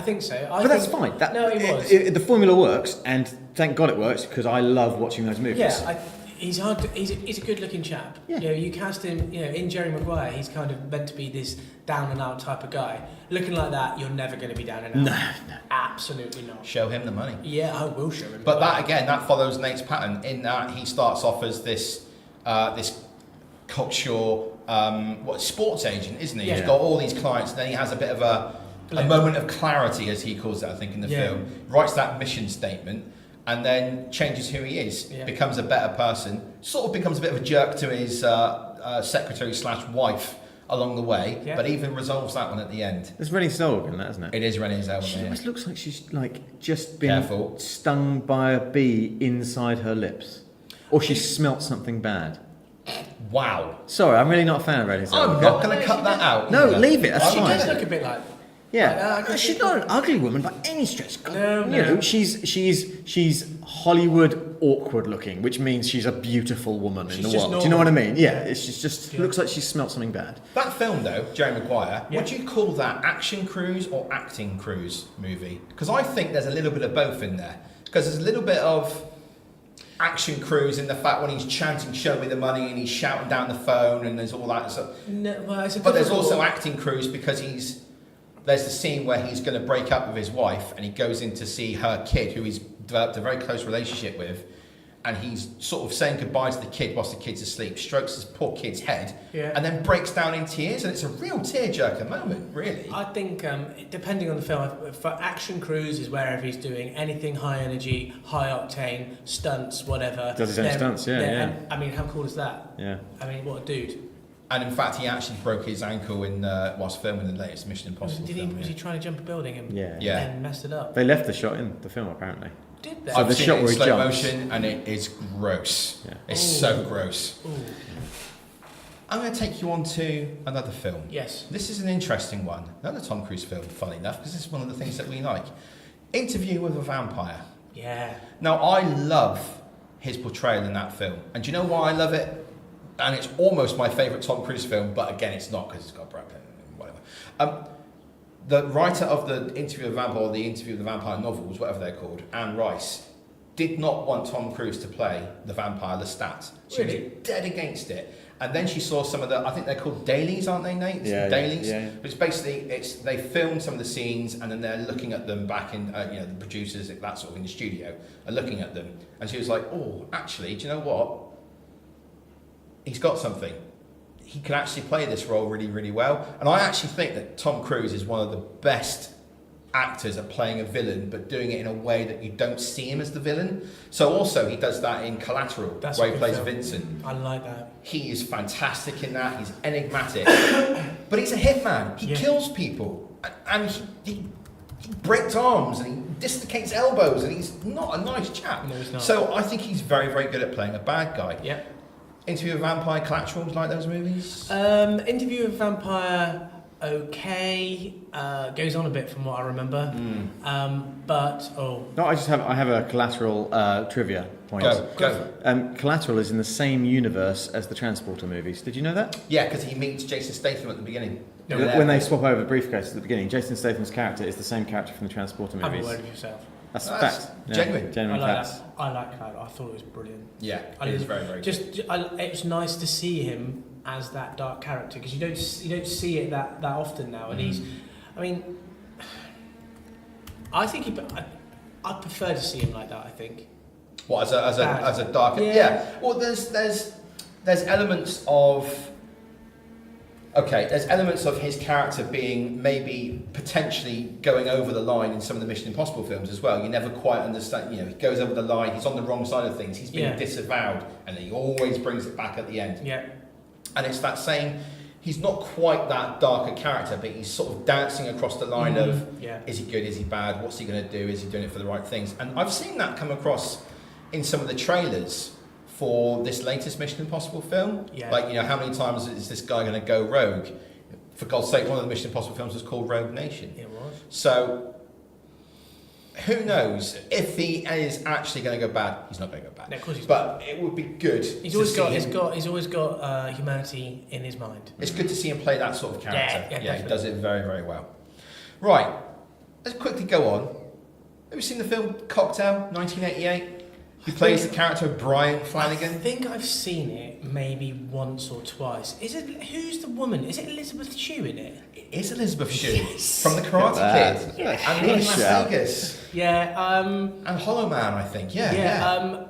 think so. But that's fine. The formula works, and thank God it works, because I love watching those movies. Yeah, he's hard. He's a good-looking chap. Yeah. You cast him. In Jerry Maguire, he's kind of meant to be this down-and-out type of guy. Looking like that, you're never going to be down and out. No, absolutely not. Show him the money. Yeah, I will show him. But that follows Nate's pattern in that he starts off as this cocksure sports agent, isn't he? Yeah. He's got all these clients, and then he has a bit of a moment of clarity, as he calls it, I think, in the film. Writes that mission statement, and then changes who he is. Becomes a better person. Sort of becomes a bit of a jerk to his secretary / wife along the way, Yeah. but even resolves that one at the end. There's Renée Zellweger in that, isn't it? It is Renée Zellweger. She yeah. almost looks like she's like just been Careful. stung by a bee inside her lips, or she smelt something bad. Wow. Sorry, I'm really not a fan of Renée Zellweger. I'm not going to cut that out. No, either. leave it, that's She fine. does look a bit like. Yeah, she's not an ugly woman by any stretch. No, You no. know, she's Hollywood awkward looking, which means she's a beautiful woman in She's the just world. Do you know what I normal. mean? Yeah, it's just looks like she's smelt something bad. That film, though, Jerry Maguire, Yeah. would you call that action cruise or acting cruise movie? Because I think there's a little bit of both in there. Because there's a little bit of action cruise in the fact when he's chanting "Show me the money" and he's shouting down the phone and there's all that stuff. No, well, it's a But there's difficult- also acting cruise because there's the scene where he's going to break up with his wife and he goes in to see her kid who he's developed a very close relationship with, and he's sort of saying goodbye to the kid whilst the kid's asleep, strokes his poor kid's head, Yeah. and then breaks down in tears, and it's a real tearjerker moment, really. I think, depending on the film, for action cruise is wherever he's doing anything high energy, high octane, stunts, whatever. Does his own stunts, yeah. And, I mean, how cool is that? Yeah. I mean, what a dude. And in fact, he actually broke his ankle whilst filming the latest Mission Impossible Did he, film. was he trying to jump a building and, Yeah. and messed it up? They left the shot in the film apparently. Did they? So I've the seen shot it in where he slow jumps. motion, and it is gross. Yeah. It's Ooh. so gross. Ooh. I'm going to take you on to another film. Yes. This is an interesting one. Another Tom Cruise film, funny enough, because this is one of the things that we like. Interview with a Vampire. Yeah. Now, I love his portrayal in that film. And do you know why I love it? And it's almost my favourite Tom Cruise film, but again, it's not because it's got Brad Pitt and whatever. The writer of the Interview with the Vampire, or the Interview with the Vampire novels, whatever they're called, Anne Rice, did not want Tom Cruise to play the vampire Lestat. She Really? was dead against it. And then she saw some of the, I think they're called dailies, aren't they, Nate? Yeah, Dailies. yeah. Which basically, they filmed some of the scenes and then they're looking at them back in, the producers, that sort of in the studio, are looking at them. And she was like, oh, actually, do you know what? He's got something. He can actually play this role really, really well. And I actually think that Tom Cruise is one of the best actors at playing a villain, but doing it in a way that you don't see him as the villain. So also he does that in Collateral, That's where a he good plays film. Vincent. I like that. He is fantastic in that. He's enigmatic, but he's a hitman. He Yeah. kills people, and he breaks arms and he dislocates elbows, and he's not a nice chap. No, he's not. So I think he's very, very good at playing a bad guy. Yeah. Interview with a Vampire, Collateral, do you like those movies? Interview with Vampire, okay. Goes on a bit from what I remember. But, No, I have a Collateral trivia point. Go. Collateral is in the same universe as the Transporter movies. Did you know that? Yeah, because he meets Jason Statham at the beginning. No, Yeah. When they swap over the briefcase at the beginning, Jason Statham's character is the same character from the Transporter have a movies. word of yourself. That's That's fact. genuine. I Genuine like facts. that. I like that. I thought it was brilliant. Yeah, I it is did- very, very good. It was nice to see him as that dark character because you don't see it that often now, and he's. I mean, I think I prefer to see him like that. I think. What, as a darker? Yeah. Yeah. Well, there's elements of. Okay, there's elements of his character being maybe potentially going over the line in some of the Mission Impossible films as well. You never quite understand, he goes over the line, he's on the wrong side of things, he's being Yeah. disavowed, and he always brings it back at the end. Yeah. And it's that same, he's not quite that darker character, but he's sort of dancing across the line of, Yeah. is he good, is he bad, what's he going to do, is he doing it for the right things? And I've seen that come across in some of the trailers for this latest Mission Impossible film. Yeah. Like, how many times is this guy going to go rogue? For God's sake, one of the Mission Impossible films was called Rogue Nation. It was. So, who knows? If he is actually going to go bad, he's not going to go bad. No, of course he's But it would be good. He's to always see got. him- He's always got humanity in his mind. It's good to see him play that sort of character. Yeah, he definitely. does it very, very well. Right, let's quickly go on. Have you seen the film Cocktail, 1988? He plays the character of Brian I Flanagan. think I've seen it maybe once or twice. Is it? Who's the woman? Is it Elizabeth Shue in it? It is Elizabeth Shue Yes. from The Karate That. Kid and Leaving Las Shout. Vegas Yeah. and Hollow Man, I think. Yeah.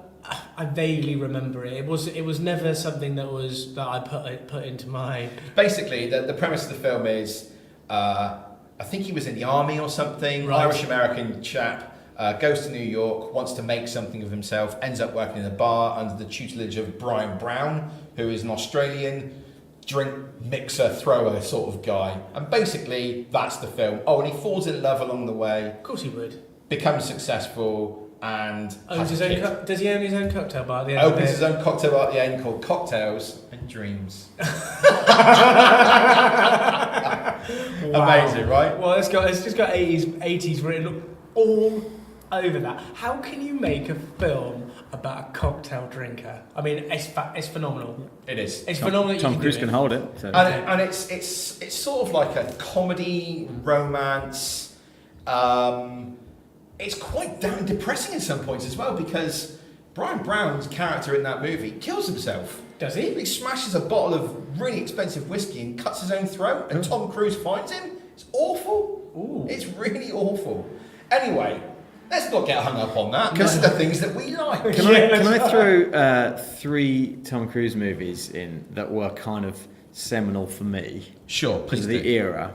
I vaguely remember it. It was never something that I put into my. Basically, the premise of the film is, I think he was in the army or something. Right. Irish American chap. Goes to New York, wants to make something of himself, ends up working in a bar under the tutelage of Brian Brown, who is an Australian drink mixer thrower sort of guy. And basically, that's the film. Oh, and he falls in love along the way. Of course he would. Becomes successful and Owns his own does he own his own cocktail bar at the end? Opens his own cocktail bar at the end called Cocktails and Dreams. Amazing, right? Well, it's just got 80s written all over that. How can you make a film about a cocktail drinker? I mean, it's phenomenal. It is. It's phenomenal. Tom Cruise can hold it. So. And it's sort of like a comedy, romance. It's quite damn depressing at some points as well because Brian Brown's character in that movie kills himself. Does he? He smashes a bottle of really expensive whiskey and cuts his own throat, and Tom Cruise finds him. It's awful. Ooh. It's really awful. Anyway, let's not get hung up on that. These are the things that we like. Can I throw 3 Tom Cruise movies in that were kind of seminal for me? Sure, Because please of the do. era.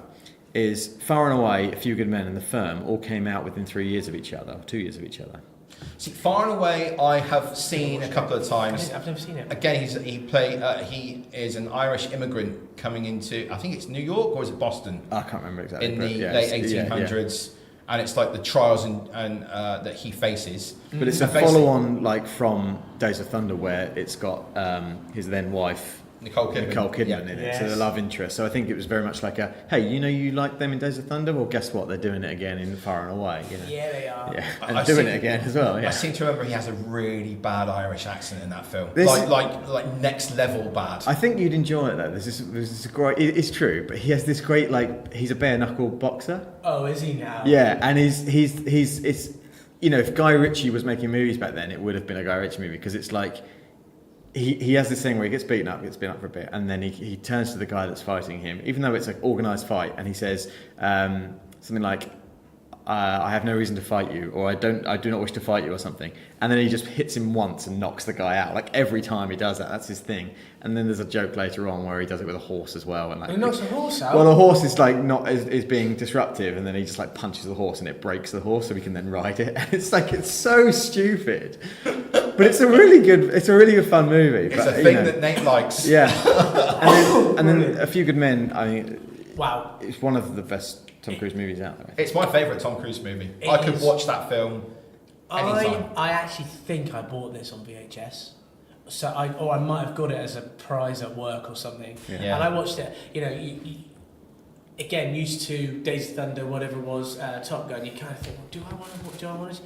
Is Far and Away, A Few Good Men, and The Firm all came out within 3 years of each other, 2 years of each other. See, Far and Away, I have seen a couple of times. I've never seen it. Again, he is an Irish immigrant coming into, I think it's New York or is it Boston? I can't remember exactly. In but the yeah, late it's- 1800s, and it's like the trials and that he faces. But it's a And basically- follow-on, like from Days of Thunder, where it's got his then wife Nicole Kidman in it, so the love interest. So I think it was very much like a, hey, you like them in Days of Thunder? Well, guess what? They're doing it again in Far and Away. You know? Yeah, they are. Yeah, and I doing see- it again as well. I Yeah. seem to remember he has a really bad Irish accent in that film, This- like next level bad. I think you'd enjoy it though. There's this great. It's true, but he has this great he's a bare knuckle boxer. Oh, is he now? Yeah, and he's it's if Guy Ritchie was making movies back then, it would have been a Guy Ritchie movie because it's like he has this thing where he gets beaten up for a bit, and then he turns to the guy that's fighting him, even though it's an organised fight, and he says something like, I have no reason to fight you, or I do not wish to fight you, or something. And then he just hits him once and knocks the guy out. Like every time he does that, that's his thing. And then there's a joke later on where he does it with a horse as well. And He knocks a horse out? Well, the horse is is being disruptive, and then he just punches the horse, and it breaks the horse, so he can then ride it. And it's so stupid, but it's a really good fun movie. It's but, a thing that Nate likes. Yeah. and then A Few Good Men. I mean, Wow. it's one of the best Tom Cruise movies out there. It's my favourite Tom Cruise movie. It I could is. watch that film anytime. I actually think I bought this on VHS. So I might have got it as a prize at work or something. Yeah. And I watched it. Again, used to Days of Thunder, whatever it was, Top Gun. You kind of think, well, do I want to?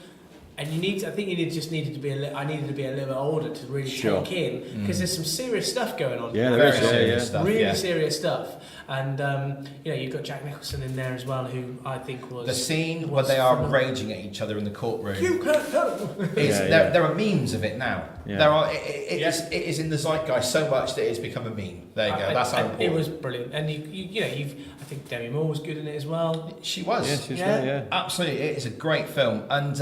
And I needed to be I needed to be a little bit older to really take in because there's some serious stuff going on. Yeah, there Very is. Yeah, serious yeah. stuff. Really yeah. serious stuff. And you've got Jack Nicholson in there as well, who I think was The scene where they are raging at each other in the courtroom. You can't go. There are memes of it now. Yeah. There are. It is in the zeitgeist so much that it's become a meme. There you go. That's how important. It was brilliant, and I think Demi Moore was good in it as well. She was. Yeah, she was Yeah. there, yeah. Absolutely, it is a great film, and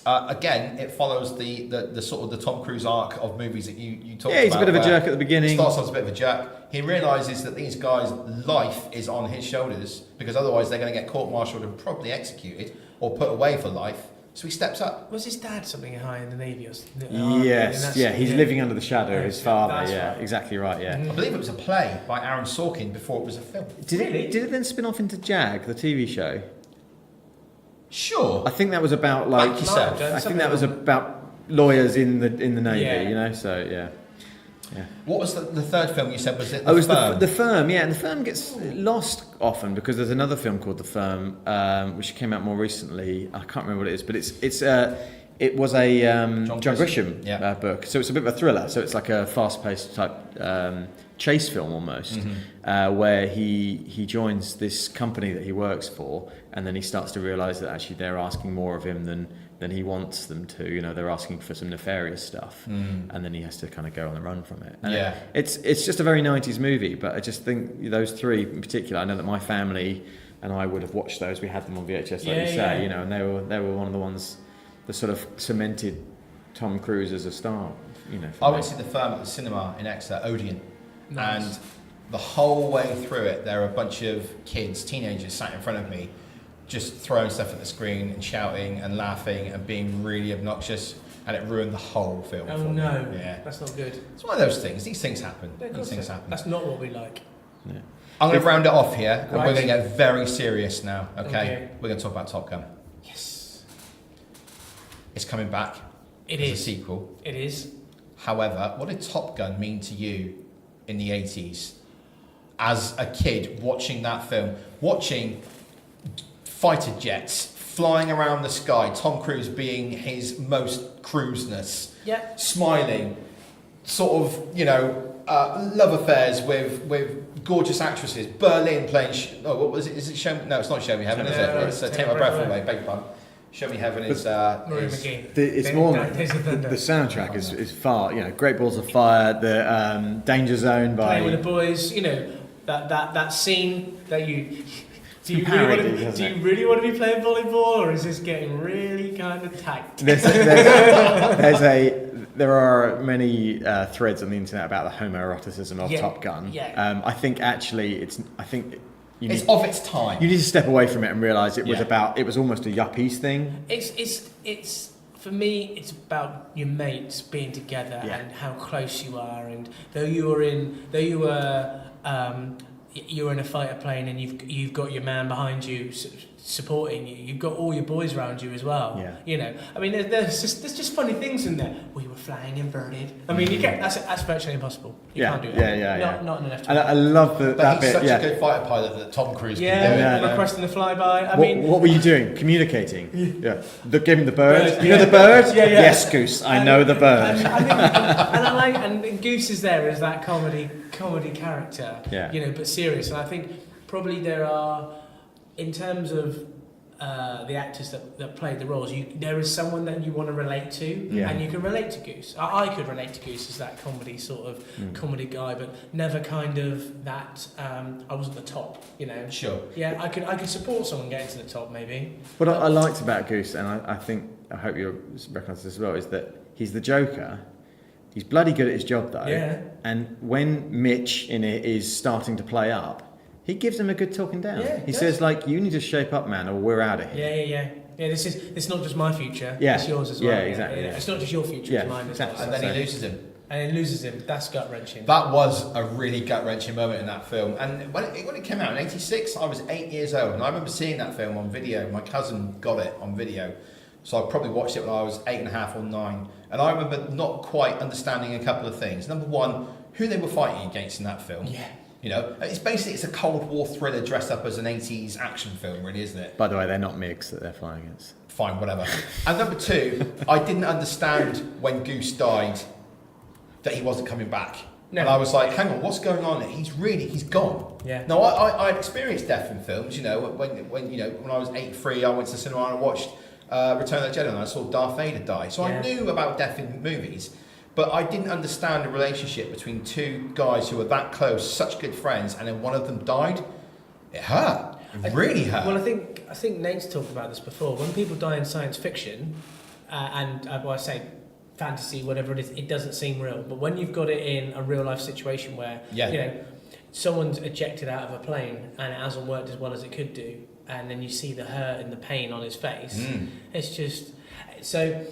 again, it follows the sort of the Tom Cruise arc of movies that you talked about. Yeah, he's a bit of a where jerk at the It beginning. starts off as a bit of a jerk. He realises that these guys' life is on his shoulders because otherwise they're going to get court-martialed and probably executed or put away for life. So he steps up. Was his dad something high in the Navy or something? Yes, yeah, he's living under the shadow of his father. That's Yeah, right. exactly right. Yeah. I believe it was a play by Aaron Sorkin before it was a film. Did Really? it then spin off into Jag, the TV show? Sure. I think that was about Back yourself. I think that was about lawyers in the Navy. Yeah. So yeah. What was the third film you said? Was it Oh, it was Firm? the Firm, yeah, and The Firm gets lost often because there's another film called The Firm, which came out more recently. I can't remember what it is, but it was a John Grisham book, so it's a bit of a thriller. So it's like a fast-paced type chase film almost, where he joins this company that he works for, and then he starts to realise that actually they're asking more of him than he wants them to. They're asking for some nefarious stuff, and then he has to kind of go on the run from it. And it's just a very 90s movie, but I just think those three in particular, I know that my family and I would have watched those. We had them on VHS, like you say, and they were one of the ones that sort of cemented Tom Cruise as a star. I went to see The Firm at the cinema in Exeter, Odeon, Nice. and the whole way through it, there were a bunch of kids, teenagers, sat in front of me, just throwing stuff at the screen and shouting and laughing and being really obnoxious. and it ruined the whole film. Oh for me. no, Yeah, that's not good. it's one of those things. These things happen. Yeah, of These course things so. happen. That's not what we like. Yeah. I'm going to round it off here, and Right. we're going to get very serious now. Okay? Okay. We're going to talk about Top Gun. Yes, It's coming back. it as is. a sequel. It is. However, what did Top Gun mean to you in the 80s? As a kid watching that film, watching fighter jets flying around the sky, Tom Cruise being his most cruiseness, Yeah. smiling, sort of, love affairs with gorgeous actresses, Berlin playing, what was it? Is it Show Me? No, it's not Show Me Heaven, is it? No, It's it's Take My Breath Away, beg your pardon. Show Me Heaven is... Marie is- McGee. It's more Days of Thunder. the soundtrack is far, Great Balls of Fire, the Danger Zone by... Playing with the boys, that scene that you. Do you, Parody, really want to, doesn't do it? you really want to be playing volleyball, or is this getting really kind of tight? There are many threads on the internet about the homoeroticism of Yeah, Top Gun. yeah. I think actually you It's need, of its time. you need to step away from it and realise it was Yeah. it was almost a yuppies thing. It's for me. It's about your mates being together Yeah. and how close you are. And though you were in a fighter plane and you've got your man behind you supporting you. You've got all your boys around you as well. Yeah. I mean, there's just funny things in there. We were flying inverted. I mean, you can't. That's virtually impossible. You can't do that. Yeah. Not in an F-22. And I love But that he's bit. such a good fighter pilot that Tom Cruise Yeah, can do it. Yeah. requesting the flyby. What were you doing? Communicating. Yeah. Give him the bird. Bird, You know yeah. the bird? Yeah, yeah. Yes, Goose. I know the bird. And I like, and Goose is there as that comedy character. Yeah. But serious. And I think probably there are, in terms of the actors that played the roles, there is someone that you want to relate to, Yeah. and you can relate to Goose. I could relate to Goose as that comedy sort of comedy guy, but never kind of that. I wasn't the top, Sure. Yeah, I could support someone getting to the top, maybe. What I liked about Goose, and I hope you'll recognise this as well, is that he's the Joker. He's bloody good at his job though. Yeah. And when Mitch in it is starting to play up, he gives him a good talking down. Yeah, he he says you need to shape up, man, or we're out of here. Yeah. It's not just my future. Yeah. It's yours as well. Yeah, exactly, yeah. It's not just your future. Yeah, It's mine as exactly. well. And then So- he loses him. And then loses him. That's gut wrenching. That was a really gut-wrenching moment in that film. And when it came out in '86, I was 8 years old. And I remember seeing that film on video. My cousin got it on video. So I probably watched it when I was 8.5 or 9. And I remember not quite understanding a couple of things. Number one, who they were fighting against in that film. Yeah. It's a Cold War thriller dressed up as an 80s action film, really, isn't it? By the way, they're not MiGs that they're flying against. Fine, whatever. And number two, I didn't understand when Goose died that he wasn't coming back. No. And I was like, hang on, what's going on? He's gone. Yeah. No, I'd experienced death in films. When I was 83, I went to the cinema and I watched Return of the Jedi and I saw Darth Vader die. So Yeah. I knew about death in movies, but I didn't understand the relationship between two guys who were that close, such good friends, and then one of them died. It hurt. It really hurt. Well, I think Nate's talked about this before. When people die in science fiction, I say fantasy, whatever it is, it doesn't seem real. But when you've got it in a real life situation where someone's ejected out of a plane and it hasn't worked as well as it could do, and then you see the hurt and the pain on his face, it's just so.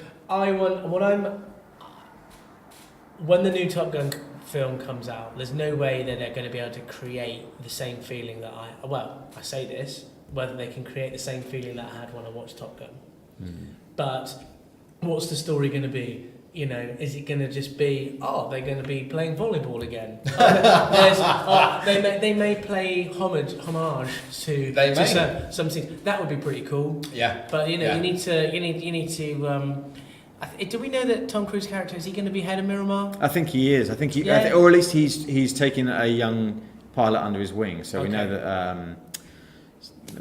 When the new Top Gun film comes out, there's no way that they're going to be able to create the same feeling that I say this, whether they can create the same feeling that I had when I watched Top Gun. But what's the story going to be? Is it going to just be, they're going to be playing volleyball again? They may play homage to some things. That would be pretty cool. Yeah. But you need to. Do we know that Tom Cruise's character is he going to be head of Miramar? I think he is. Yeah. Or at least he's taken a young pilot under his wing. So we know Okay. that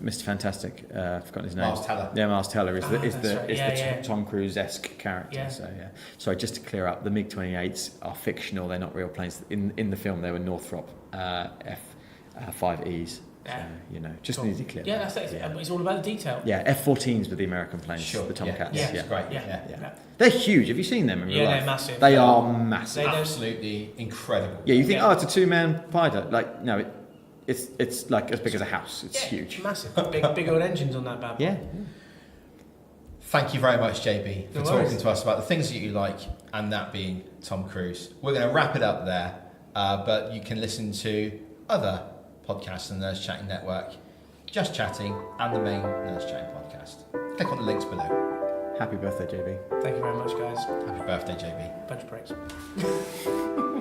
Mr. Fantastic, I've forgotten his name. Miles Teller. Yeah, Miles Teller is that's right. Tom Cruise-esque character. Yeah. So yeah. Sorry, just to clear up, the MiG-28s are fictional. They're not real planes. In the film, they were Northrop F-5Es. Yeah. So, just Cool. needed to clear. Yeah, that. that's it. It's all about the detail. Yeah, F-14s were the American planes, Sure. the Tomcats. Yeah. Yeah. It's great. Yeah. They're huge. Have you seen them in real Yeah, life? they're massive. They are massive. They don't- Absolutely incredible. Yeah, you think, Yeah. it's a two-man fighter. Like, no, it's like as big as a house. It's Yeah, huge. massive. Big old engines on that bad boy. Yeah. Thank you very much, JB, for No talking worries. to us about the things that you like, and that being Tom Cruise. We're going to wrap it up there, but you can listen to other podcasts on the Nerdschatting Network, Just Chatting, and the main Nerdschatting podcast. Click on the links below. Happy birthday, JB. Thank you very much, guys. Happy birthday, JB. Bunch of breaks.